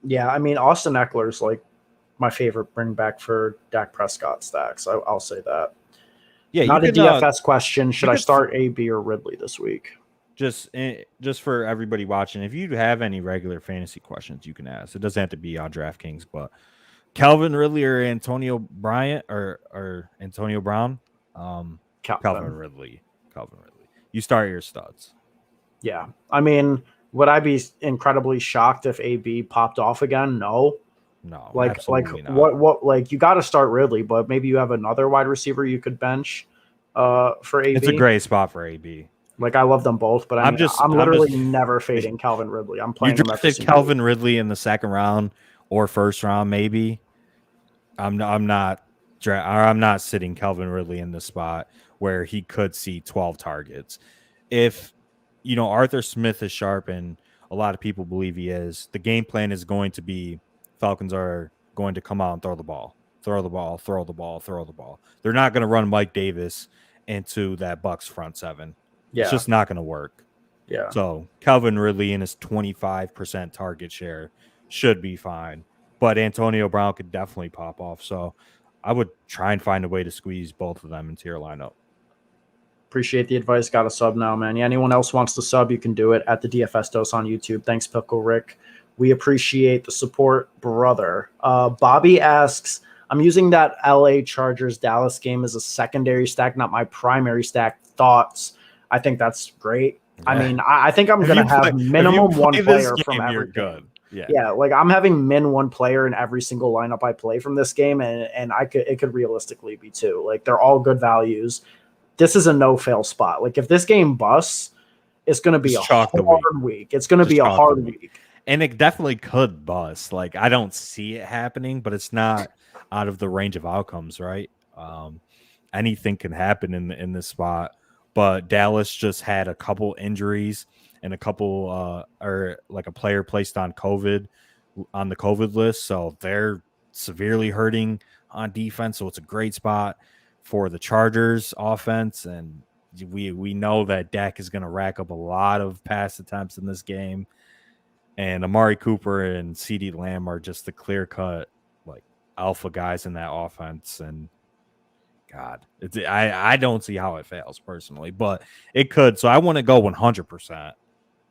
Yeah, I mean, Austin Eckler's like my favorite bring back for Dak Prescott stacks. I'll say that. Yeah, not a DFS question. Should I start AB or Ridley this week? Just for everybody watching, if you have any regular fantasy questions, you can ask. It doesn't have to be on Draftkings, but Calvin Ridley or Antonio Bryant or Antonio Brown. Calvin Ridley. You start your studs. Yeah. I mean, would I be incredibly shocked if AB popped off again? No. Like not. What like you got to start Ridley, but maybe you have another wide receiver you could bench for AB. It's a great spot for AB. Like, I love them both, but I'm literally never fading Calvin Ridley. I'm playing him every single Calvin week. Ridley in the second round or first round, maybe. I'm not sitting Calvin Ridley in the spot where he could see 12 targets. If Arthur Smith is sharp and a lot of people believe he is, the game plan is going to be Falcons are going to come out and throw the ball, throw the ball, throw the ball, throw the ball. They're not going to run Mike Davis into that Bucks front seven. It's Yeah. just not going to work. Yeah. So Calvin Ridley in his 25% target share should be fine. But Antonio Brown could definitely pop off. So I would try and find a way to squeeze both of them into your lineup. Appreciate the advice. Got a sub now, man. Yeah, anyone else wants to sub, you can do it at the DFS Dose on YouTube. Thanks, Pickle Rick. We appreciate the support, brother. Bobby asks, I'm using that LA Chargers Dallas game as a secondary stack, not my primary stack. Thoughts? I think that's great. Yeah. I mean, I think I'm going to have minimum one player from every game. Yeah, like I'm having one player in every single lineup I play from this game, and it could realistically be two. Like they're all good values. This is a no-fail spot. Like if this game busts, it's going to be a hard week. It's going to be a hard week. And it definitely could bust. Like I don't see it happening, but it's not out of the range of outcomes, right? Anything can happen in this spot. But Dallas just had a couple injuries and a couple or like a player placed on the COVID list. So they're severely hurting on defense. So it's a great spot for the Chargers offense. And we know that Dak is going to rack up a lot of pass attempts in this game. And Amari Cooper and CeeDee Lamb are just the clear-cut like alpha guys in that offense. And God, I don't see how it fails personally, but it could. So I want to go 100%.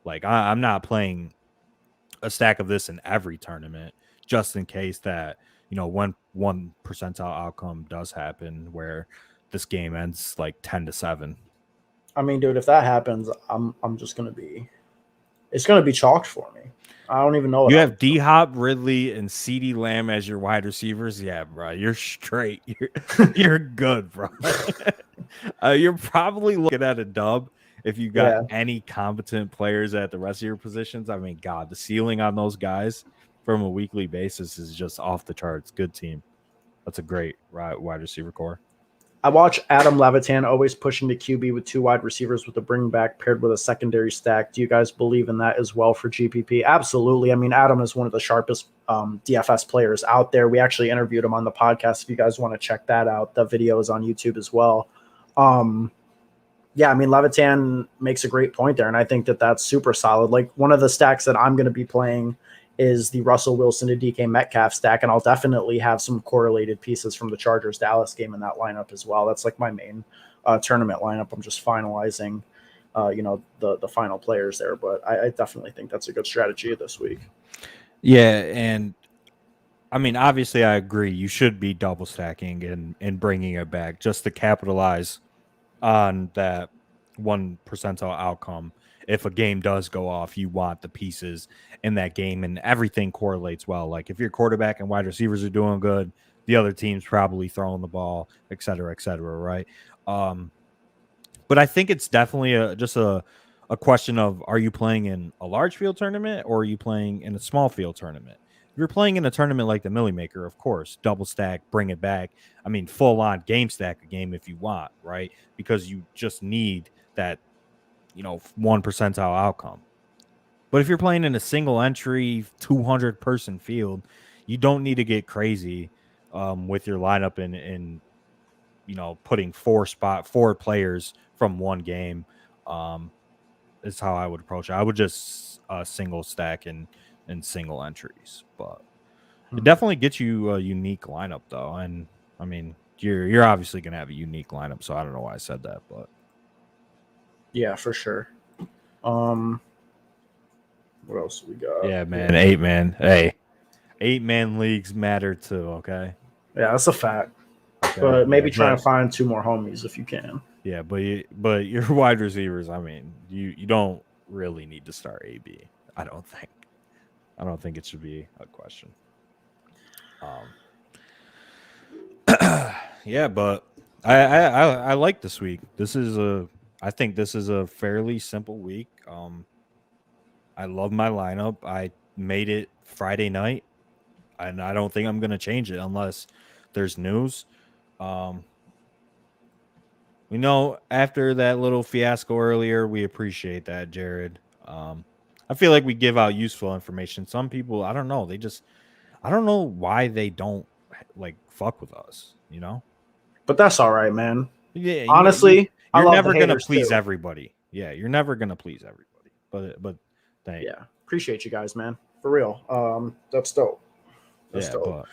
Like I'm not playing a stack of this in every tournament, just in case that when 1 percentile outcome does happen where this game ends like 10-7. I mean, dude, if that happens, I'm just gonna be. It's gonna be chalked for me. I don't even know. You have D-Hop, Ridley, and CeeDee Lamb as your wide receivers. Yeah, bro, you're straight. You're good, bro. You're probably looking at a dub if you got any competent players at the rest of your positions. I mean, God, the ceiling on those guys from a weekly basis is just off the charts. Good team. That's a great wide receiver core. I watch Adam Levitan always pushing the QB with 2 wide receivers with a bring back paired with a secondary stack. Do you guys believe in that as well for GPP? Absolutely. I mean, Adam is one of the sharpest DFS players out there. We actually interviewed him on the podcast. If you guys want to check that out, the video is on YouTube as well. Yeah, I mean, Levitan makes a great point there, and I think that that's super solid. Like one of the stacks that I'm going to be playing is the Russell Wilson to DK Metcalf stack, and I'll definitely have some correlated pieces from the Chargers Dallas game in that lineup as well. That's like my main tournament lineup. I'm just finalizing, the final players there, but I definitely think that's a good strategy this week. Yeah, and I mean, obviously, I agree. You should be double stacking and bringing it back just to capitalize on that 1 percentile outcome. If a game does go off, you want the pieces in that game, and everything correlates well. Like if your quarterback and wide receivers are doing good, the other team's probably throwing the ball, et cetera, right? But I think it's definitely just a question of, are you playing in a large field tournament or are you playing in a small field tournament? If you're playing in a tournament like the Millie Maker, of course, double stack, bring it back. I mean, full on game stack a game if you want, right? Because you just need that 1 percentile outcome. But if you're playing in a single entry 200 person field, you don't need to get crazy with your lineup and putting 4 players from one game. Is how I would approach it. I would just single stack in single entries, but it definitely gets you a unique lineup though. And I mean, you're obviously gonna have a unique lineup, so I don't know why I said that, but yeah, for sure. What else we got? Yeah, man. 8-man. Hey, 8-man leagues matter too. Okay. Yeah, that's a fact. Okay. But maybe try and find 2 more homies if you can. Yeah, but your wide receivers. I mean, you don't really need to start AB. I don't think it should be a question. Yeah, but I like this week. I think this is a fairly simple week. I love my lineup. I made it Friday night, and I don't think I'm going to change it unless there's news. We know after that little fiasco earlier, we appreciate that, Jared. I I feel like we give out useful information. Some people, I don't know. I don't know why they don't like fuck with us, you know? But that's all right, man. Yeah, Honestly, I you're love the never gonna haters please too. everybody. Yeah, you're never gonna please everybody. But Yeah, appreciate you guys, man. For real. That's dope. That's yeah, dope. but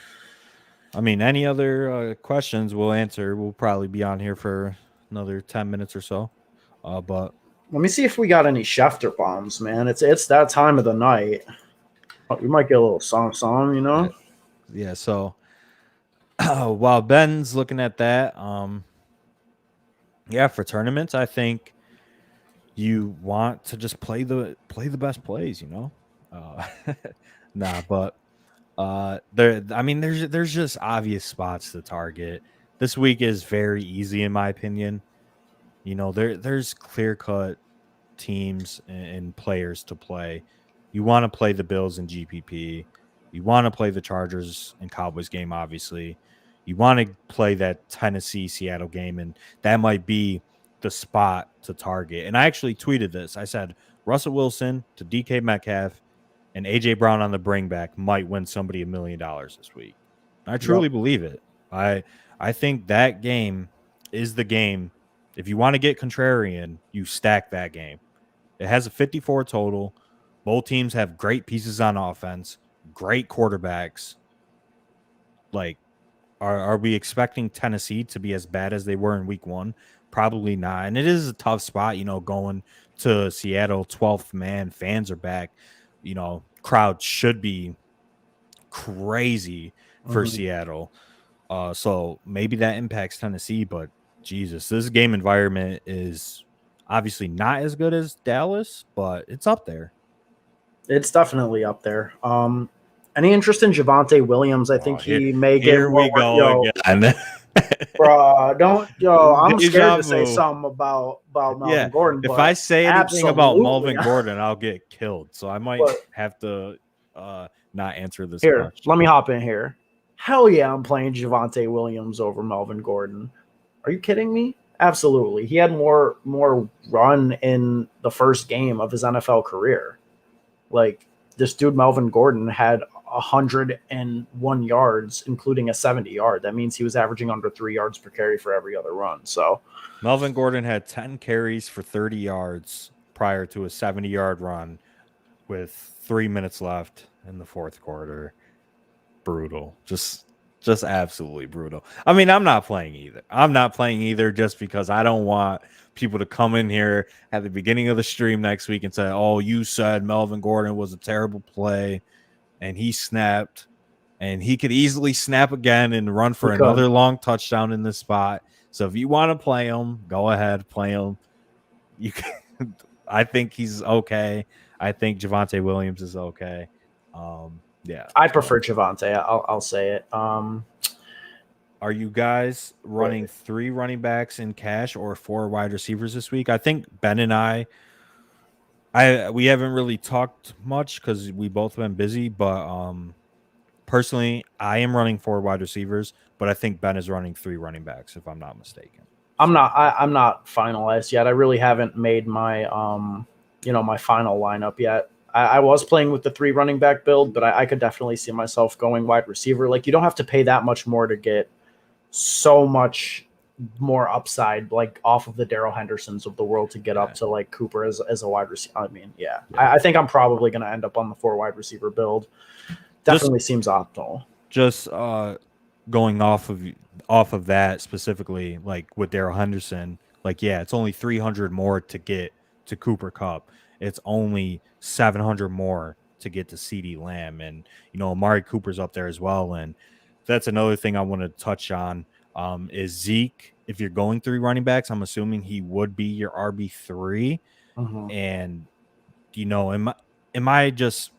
I mean, any other questions we'll answer. We'll probably be on here for another 10 minutes or so. But Let me see if we got any Schefter bombs, man. It's that time of the night. We might get a little song, you know? yeah, so while Ben's looking at that, yeah, for tournaments, I think you want to just play the best plays, you know. Nah, but I mean, there's just obvious spots to target. This week is very easy in my opinion. You know, there's clear cut teams and players to play. You want to play the Bills and GPP. You want to play the Chargers and Cowboys game, obviously. You want to play that Tennessee Seattle game, and that might be the spot to target. And I actually tweeted this. I said Russell Wilson to DK Metcalf and AJ Brown on the bring back might win somebody $1 million this week. And I truly believe it. I think that game is the game. If you want to get contrarian, you stack that game. It has a 54 total. Both teams have great pieces on offense, great quarterbacks. Like, are we expecting Tennessee to be as bad as they were in week 1? Probably not. And it is a tough spot, you know, going to Seattle, 12th man, fans are back. You know, crowd should be crazy for Seattle. So maybe that impacts Tennessee, but Jesus, this game environment is obviously not as good as Dallas, but it's up there. It's definitely up there. Any interest in Javonte Williams? I think he may get here more we go again. Bro, don't I'm Deja scared to say vu. something about Melvin Yeah, Gordon. if But I say anything about absolutely. Melvin Gordon, I'll get killed. So I might have to not answer this Here, question. let me hop in here. Hell yeah, I'm playing Javonte Williams over Melvin Gordon. Are you kidding me? Absolutely. He had more run in the first game of his NFL career. Like, this dude Melvin Gordon had 101 yards, including a 70-yard. That means he was averaging under 3 yards per carry for every other run. So Melvin Gordon had 10 carries for 30 yards prior to a 70-yard run with 3 minutes left in the fourth quarter. Brutal. Just absolutely brutal. I mean, I'm not playing either just because I don't want people to come in here at the beginning of the stream next week and say, oh, you said Melvin Gordon was a terrible play and he snapped, and he could easily snap again and run for another long touchdown in this spot. So if you want to play him, go ahead, play him. You can, I think he's okay. I think Javonte Williams is okay. Yeah, I prefer Javonte. I'll say it. Are you guys running 3 running backs in cash or 4 wide receivers this week? I think Ben and we haven't really talked much because we both been busy, but personally, I am running 4 wide receivers, but I think Ben is running 3 running backs, if I'm not mistaken. I'm not finalized yet. I really haven't made my my final lineup yet. I was playing with the 3 running back build, but I could definitely see myself going wide receiver. Like, you don't have to pay that much more to get so much more upside, like off of the Darrell Hendersons of the world, to get up to like Cooper as a wide receiver. I mean, yeah. I think I'm probably going to end up on the 4 wide receiver build. Definitely seems optimal. Just going off of that specifically, like with Darrell Henderson, like, yeah, it's only 300 more to get to Cooper Kupp. It's only 700 more to get to CeeDee Lamb, and Amari Cooper's up there as well. And that's another thing I want to touch on. Is Zeke, if you're going 3 running backs, I'm assuming he would be your RB3. And am I just,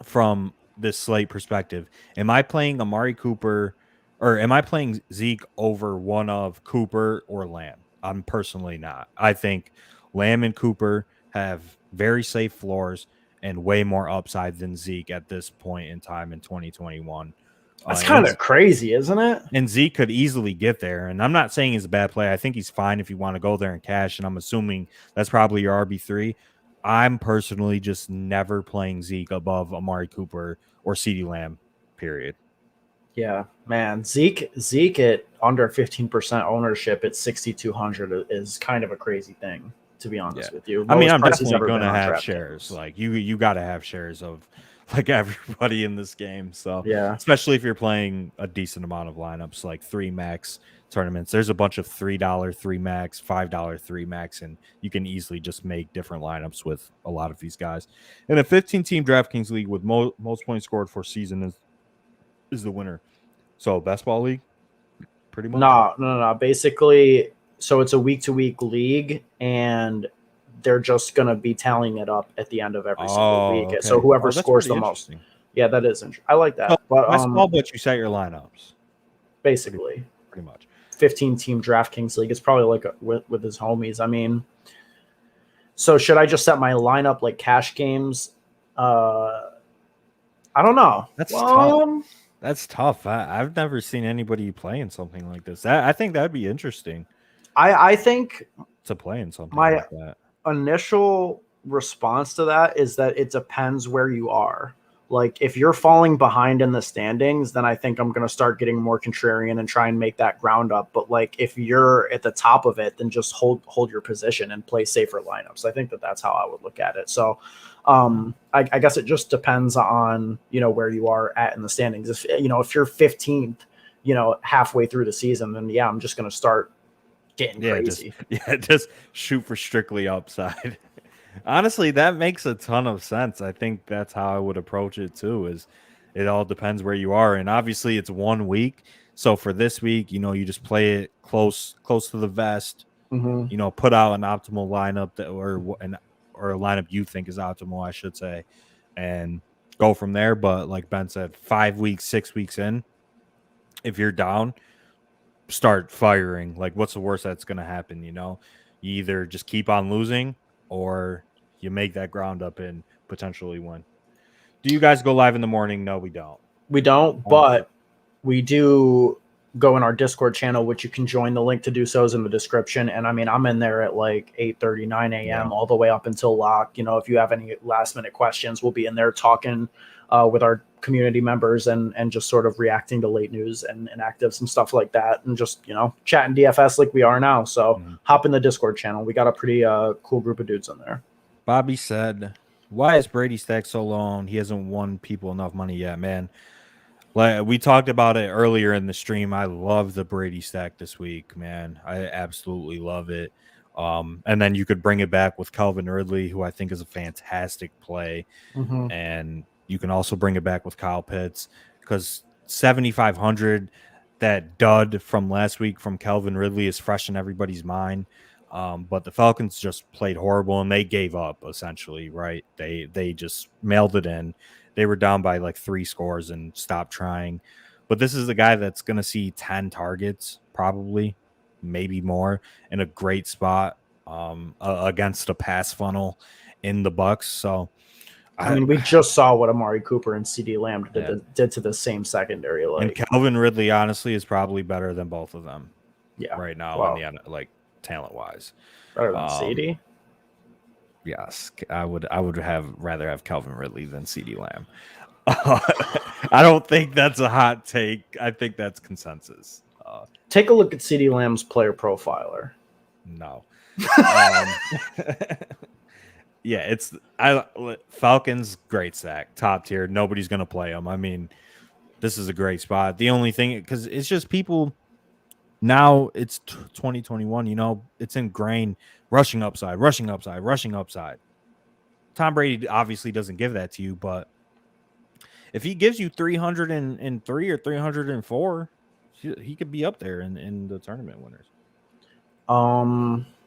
from this slate perspective, am I playing Amari Cooper, or am I playing Zeke over one of Cooper or Lamb? I'm personally not. I think Lamb and Cooper have very safe floors and way more upside than Zeke at this point in time in 2021. That's kind of crazy, isn't it? And Zeke could easily get there. And I'm not saying he's a bad play. I think he's fine if you want to go there in cash. And I'm assuming that's probably your RB3. I'm personally just never playing Zeke above Amari Cooper or CeeDee Lamb, period. Yeah, man. Zeke at under 15% ownership at 6,200 is kind of a crazy thing, to be honest with you. I mean, Lowest I'm price he's definitely ever going been to on have DraftKings. shares. Like you got to have shares of like everybody in this game. So yeah, especially if you're playing a decent amount of lineups, like 3 max tournaments, there's a bunch of $3 3 max, $5 3 max, and you can easily just make different lineups with a lot of these guys. In a 15-team DraftKings league with most points scored for season is the winner. So best ball league, pretty much. no. Basically, so it's a week-to-week league, and they're just gonna be tallying it up at the end of every single week. Okay. So whoever That's scores pretty the most. interesting. Yeah, that is interesting. I like So that. But best ball, but you set your lineups. basically, Pretty much. 15-team DraftKings league. It's probably like with his homies. I mean, so should I just set my lineup like cash games? I don't know. That's tough. That's tough. I've never seen anybody playing something like this. I think that'd be interesting. I think to play in something my like that. Initial response to that is that it depends where you are. Like if you're falling behind in the standings, then I think I'm going to start getting more contrarian and try and make that ground up. But like if you're at the top of it, then just hold your position and play safer lineups. I think that's how I would look at it. So I guess it just depends on, where you are at in the standings. If you're 15th, halfway through the season, then yeah, I'm just going to start getting crazy. Just shoot for strictly upside. Honestly, that makes a ton of sense. I think that's how I would approach it too. Is it all depends where you are, and obviously it's 1 week. So for this week, you just play it close to the vest. Mm-hmm. Put out an optimal lineup or a lineup you think is optimal, I should say, and go from there. But like Ben said, 5 weeks, 6 weeks in, if you're down, start firing. Like, what's the worst that's going to happen? You either just keep on losing or you make that ground up and potentially win. Do you guys go live in the morning? No, we don't. We don't, but we do go in our Discord channel, which you can join. The link to do so is in the description. And I mean, I'm in there at like 8:30, 9 a.m. all the way up until lock. If you have any last minute questions, we'll be in there talking with our community members and just sort of reacting to late news and actives and stuff like that. And just, chatting DFS like we are now. So hop in the Discord channel. We got a pretty cool group of dudes in there. Bobby said, why is Brady stacked so low? He hasn't won people enough money yet, man. Like we talked about it earlier in the stream. I love the Brady stack this week, man. I absolutely love it. And then you could bring it back with Calvin Ridley, who I think is a fantastic play. And you can also bring it back with Kyle Pitts because 7,500, that dud from last week from Calvin Ridley is fresh in everybody's mind. But the Falcons just played horrible and they gave up essentially, right? They just mailed it in. They were down by like 3 scores and stopped trying. But this is the guy that's going to see 10 targets, probably, maybe more, in a great spot against a pass funnel in the Bucs. So, I mean, we just saw what Amari Cooper and CeeDee Lamb did to the same secondary. And Calvin Ridley, honestly, is probably better than both of them. Yeah, right now, talent wise, better than CeeDee. Yes, I would rather have Calvin Ridley than CeeDee Lamb. I don't think that's a hot take. I think that's consensus. Take a look at CeeDee Lamb's player profiler. No. Yeah, Falcons, great stack, top tier. Nobody's gonna play them. I mean, this is a great spot. The only thing, because it's just people. Now it's 2021. It's ingrained rushing upside. Tom Brady obviously doesn't give that to you, but if he gives you 303 or 304, he could be up there in the tournament winners.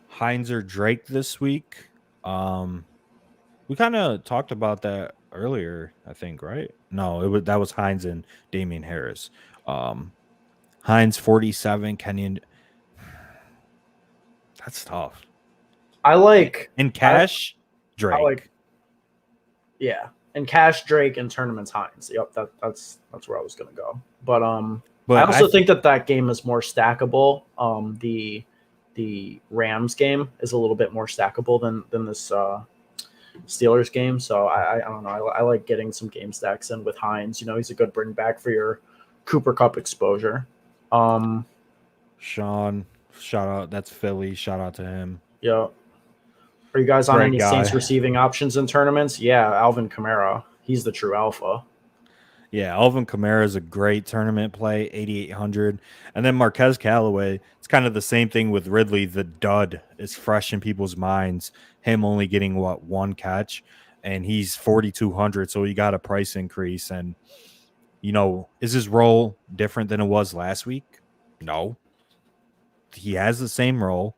Hines or Drake this week. We kind of talked about that earlier, I think, right? No, that was Hines and Damian Harris. Hines 47, Kenyon. That's tough. I like in cash Drake. In cash Drake and tournaments Hines. Yep, that's where I was gonna go. But I also think that game is more stackable. The Rams game is a little bit more stackable than this Steelers game. So I don't know. I like getting some game stacks in with Hines. He's a good bring back for your Cooper Cup exposure. Sean, shout out. That's Philly. Shout out to him. Yeah. Are you guys on Great any guy. Saints receiving options in tournaments? Yeah, Alvin Kamara. He's the true alpha. Yeah, Alvin Kamara is a great tournament play, 8,800. And then Marquez Callaway, it's kind of the same thing with Ridley. The dud is fresh in people's minds. Him only getting, one catch, and he's 4,200, so he got a price increase. And, is his role different than it was last week? No. He has the same role.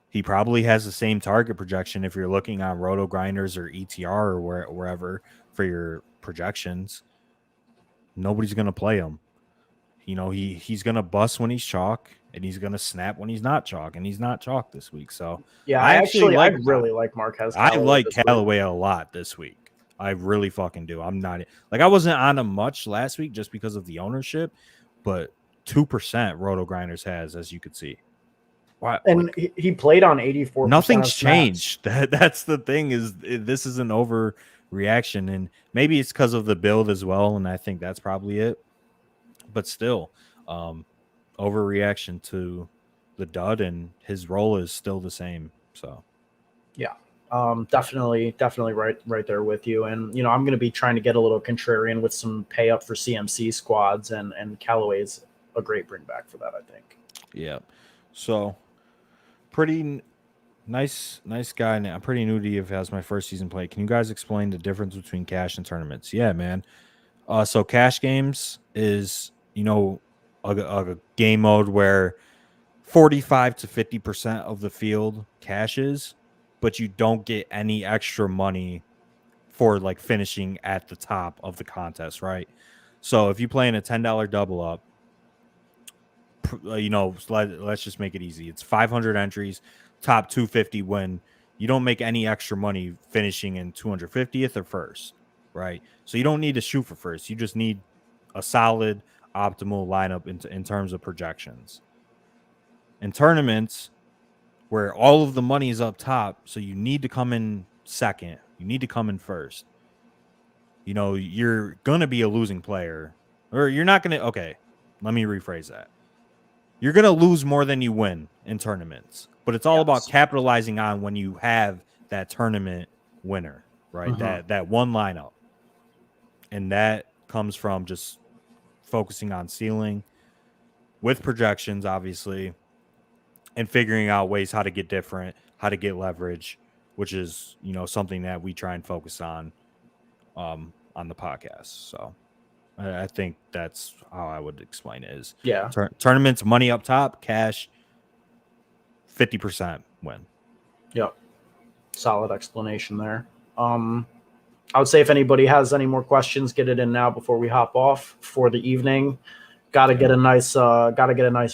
He probably has the same target projection if you're looking on Roto Grinders or ETR or wherever for your projections. Nobody's going to play him. He's going to bust when he's chalk, and he's going to snap when he's not chalk, and he's not chalk this week. So yeah, I really like Marquez Callaway. I like Callaway a lot this week. I really fucking do. I'm not I wasn't on him much last week just because of the ownership, but 2% Roto Grinders has, as you could see. Wow, and he played on 84%. Nothing's changed. That's the thing, is this is an overreaction, and maybe it's because of the build as well, and I think that's probably it. But still, overreaction to the dud, and his role is still the same. So, yeah, definitely right there with you. And I'm going to be trying to get a little contrarian with some pay up for CMC squads, and Callaway's a great bring back for that, I think. Yeah. So, pretty nice guy. I'm pretty new to you if has my first season play. Can you guys explain the difference between cash and tournaments? Yeah, man. So cash games is, a game mode where 45 to 50% of the field cashes, but you don't get any extra money for like finishing at the top of the contest, right? So if you play in a $10 double up, let's just make it easy. It's 500 entries, top 250 win. You don't make any extra money finishing in 250th or first, right? So you don't need to shoot for first. You just need a solid, optimal lineup in terms of projections. In tournaments, where all of the money is up top, so you need to come in second. You need to come in first. You're going to be a losing player. Or you're not going to... Okay, let me rephrase that. You're going to lose more than you win in tournaments. But it's all about capitalizing on when you have that tournament winner, right? That one lineup. And that comes from just focusing on ceiling with projections, obviously, and figuring out ways how to get different, how to get leverage, which is, something that we try and focus on the podcast. So I think that's how I would explain it is. Yeah. Tournaments, money up top, cash, 50% win. Yep. Solid explanation there. I would say if anybody has any more questions, get it in now before we hop off for the evening. Got to get a nice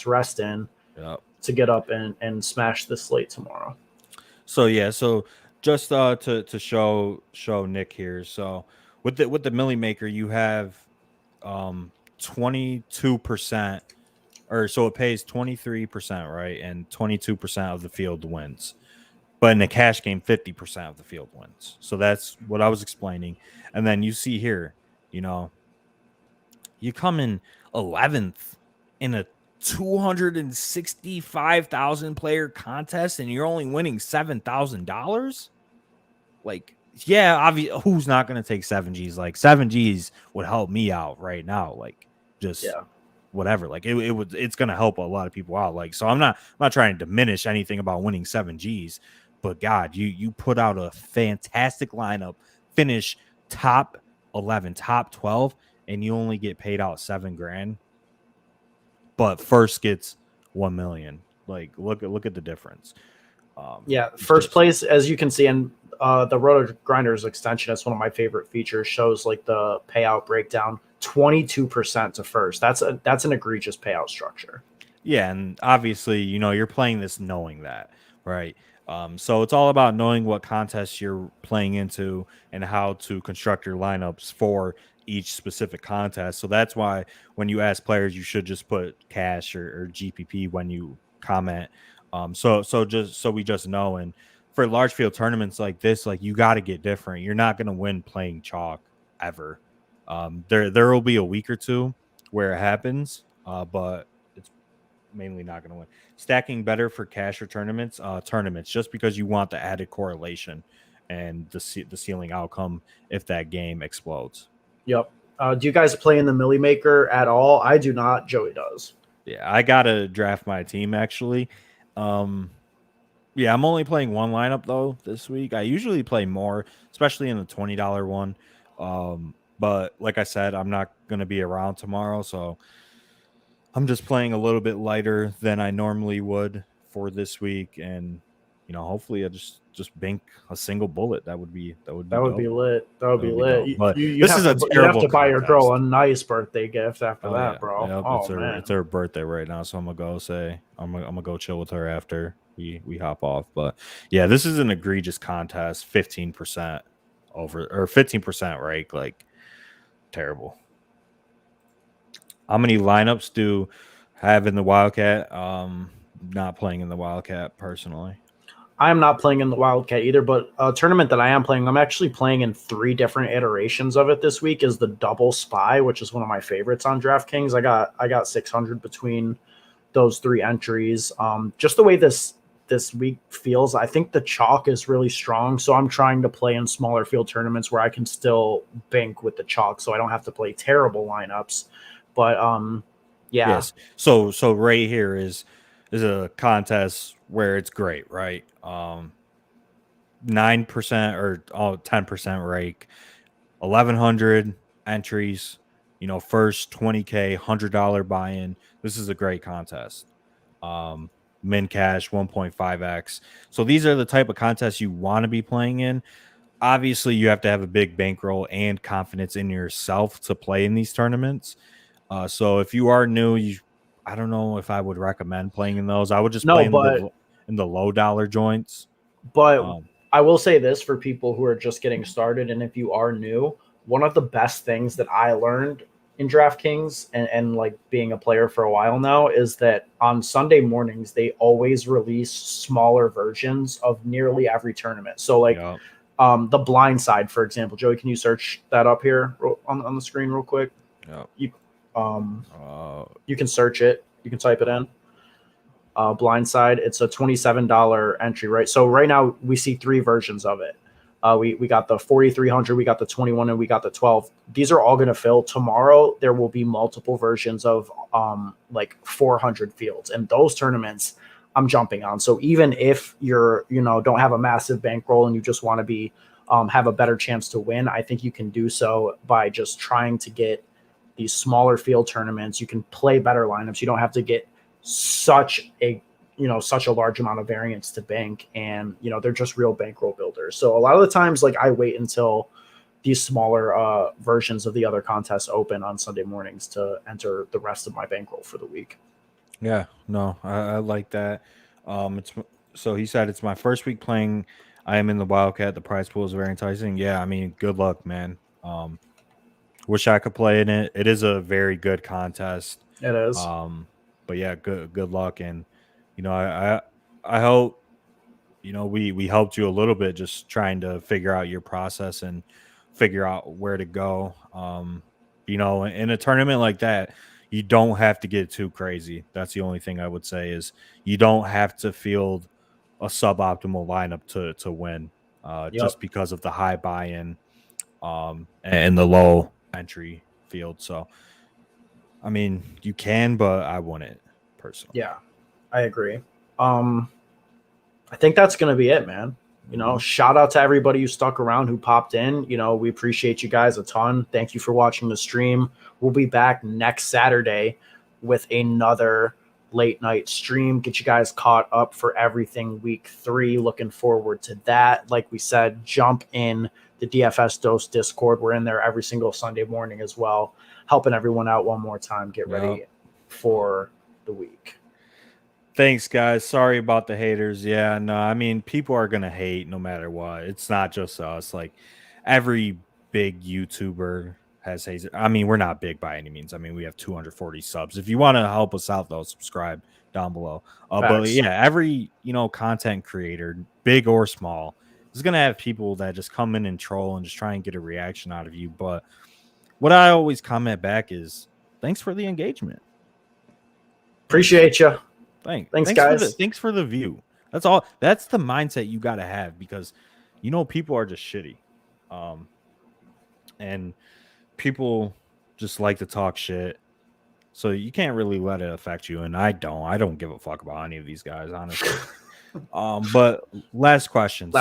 rest in to get up and smash this slate tomorrow. So just to show Nick here. So with the Millie Maker, you have 22%, or so it pays 23%, right? And 22% of the field wins. But in the cash game, 50% of the field wins. So that's what I was explaining. And then you see here, you come in 11th in a 265,000 player contest, and you're only winning $7,000. Like, yeah, obviously, who's not going to take 7Gs? Like 7Gs would help me out right now. Like, just whatever. Like it's going to help a lot of people out. Like, so I'm not trying to diminish anything about winning 7Gs. But God, you put out a fantastic lineup, finish top 11, top 12, and you only get paid out $7,000. But first gets 1 million. Like, look at the difference. First place, as you can see in the Roto Grinders extension, it's one of my favorite features. Shows like the payout breakdown, 22% to first. That's an egregious payout structure. Yeah, and obviously, you're playing this knowing that, right? So it's all about knowing what contests you're playing into and how to construct your lineups for each specific contest. So that's why when you ask players, you should just put cash or GPP when you comment. So we just know. And for large field tournaments like this, like you got to get different. You're not going to win playing chalk ever. There will be a week or two where it happens, but it's mainly not going to win. Stacking better for cash or tournaments, just because you want the added correlation and the ceiling outcome if that game explodes. Yep. Do you guys play in the Millie Maker at all? I do not. Joey does. Yeah, I gotta draft my team actually. Yeah, I'm only playing one lineup though this week. I usually play more, especially in the $20 one. But like I said, I'm not gonna be around tomorrow, so I'm just playing a little bit lighter than I normally would for this week, and hopefully I just bank a single bullet. That would be That would dope. be lit. That would be lit. But You'd this is a you'd terrible have to buy your girl contest. a nice birthday gift after that, Yeah. bro. Yep. Oh man, it's her birthday right now, so I'm gonna go chill with her after we hop off. But yeah, this is an egregious contest. 15% over or 15% rake, like terrible. How many lineups do have in the Wildcat? Not playing in the Wildcat personally. I'm not playing in the Wildcat either, but a tournament that I am playing, I'm actually playing in 3 different iterations of it this week, is the Double Spy, which is one of my favorites on DraftKings. I got 600 between those 3 entries. Just the way this week feels, I think the chalk is really strong, so I'm trying to play in smaller field tournaments where I can still bank with the chalk, so I don't have to play terrible lineups. But yeah. Yes. So right here is a contest where it's great, right? 9% or 10% rake, 1,100 entries. First 20K, $100 buy-in. This is a great contest. Min cash 1.5x. So these are the type of contests you want to be playing in. Obviously, you have to have a big bankroll and confidence in yourself to play in these tournaments. So if you are new, I don't know if I would recommend playing in those. I would just play in the low dollar joints. But I will say this for people who are just getting started, and if you are new, one of the best things that I learned in DraftKings and like being a player for a while now is that on Sunday mornings they always release smaller versions of nearly every tournament. So like the blind side, for example. Joey, can you search that up here on the screen real quick? Yeah. You can search it. You can type it in. Blindside, it's a $27 entry, right? So right now we see 3 versions of it. We got the 4,300, we got the 21, and we got the 12. These are all going to fill. Tomorrow there will be multiple versions of like 400 fields, and those tournaments I'm jumping on. So even if you're don't have a massive bankroll and you just want to be have a better chance to win, I think you can do so by just trying to get these smaller field tournaments. You can play better lineups. You don't have to get such a large amount of variance to bank, and they're just real bankroll builders. So a lot of the times, like, I wait until these smaller versions of the other contests open on Sunday mornings to enter the rest of my bankroll for the week. Yeah, no, I like that. So he said it's my first week playing. I am in the Wildcat. The prize pool is very enticing. Yeah, I mean, good luck, man. Wish I could play in it. It is a very good contest. It is. But yeah, good luck, and I hope we helped you a little bit, just trying to figure out your process and figure out where to go. In a tournament like that, you don't have to get too crazy. That's the only thing I would say, is you don't have to field a suboptimal lineup to win, just because of the high buy-in and the low entry field. So I mean, you can, but I wouldn't personally. Yeah, I agree. I think that's going to be it, man. Shout out to everybody who stuck around, who popped in. We appreciate you guys a ton. Thank you for watching the stream. We'll be back next Saturday with another late night stream. Get you guys caught up for everything week 3. Looking forward to that. Like we said, jump in the DFS Dose Discord. We're in there every single Sunday morning as well, helping everyone out one more time. Get ready for the week. Thanks, guys. Sorry about the haters. Yeah, no, I mean, people are going to hate no matter what. It's not just us. Like, every big YouTuber has haters. I mean, we're not big by any means. I mean, we have 240 subs. If you want to help us out, though, subscribe down below. But yeah, every content creator, big or small, is gonna have people that just come in and troll and just try and get a reaction out of you. But what I always comment back is thanks for the engagement. Appreciate you. Thanks guys. Thanks for the view. That's all. That's the mindset you got to have, because people are just shitty, and people just like to talk shit. So you can't really let it affect you, and I don't give a fuck about any of these guys, honestly. But last question.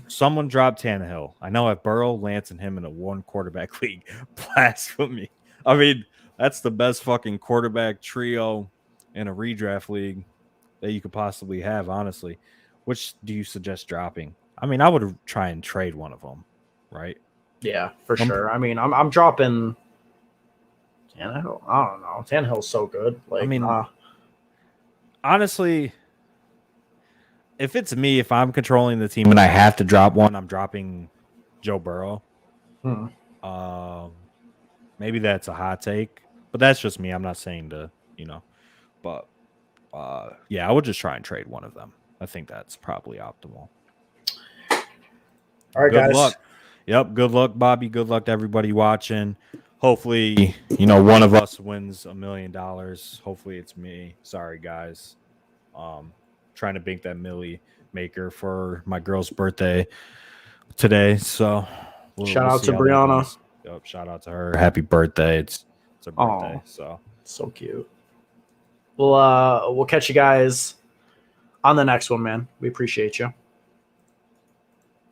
Someone dropped Tannehill. I know if Burrow, Lance, and him in a 1 quarterback league, blasphemy. I mean, that's the best fucking quarterback trio in a redraft league that you could possibly have, honestly. Which do you suggest dropping? I mean, I would try and trade one of them, right? Yeah, for sure. I mean, I'm dropping Tannehill. I don't know. Tannehill's so good. Like, I mean, honestly, if it's me, if I'm controlling the team and I have to drop one, I'm dropping Joe Burrow. Maybe that's a hot take, but that's just me. I'm not saying to, but yeah, I would just try and trade one of them. I think that's probably optimal. All right, good guys. Luck. Yep. Good luck, Bobby. Good luck to everybody watching. Hopefully, one of us wins $1 million. Hopefully it's me. Sorry, guys. Trying to bank that milli maker for my girl's birthday today. So shout out to Brianna. Yep, shout out to her. Happy birthday. It's her birthday. So cute. We'll catch you guys on the next one, man. We appreciate you.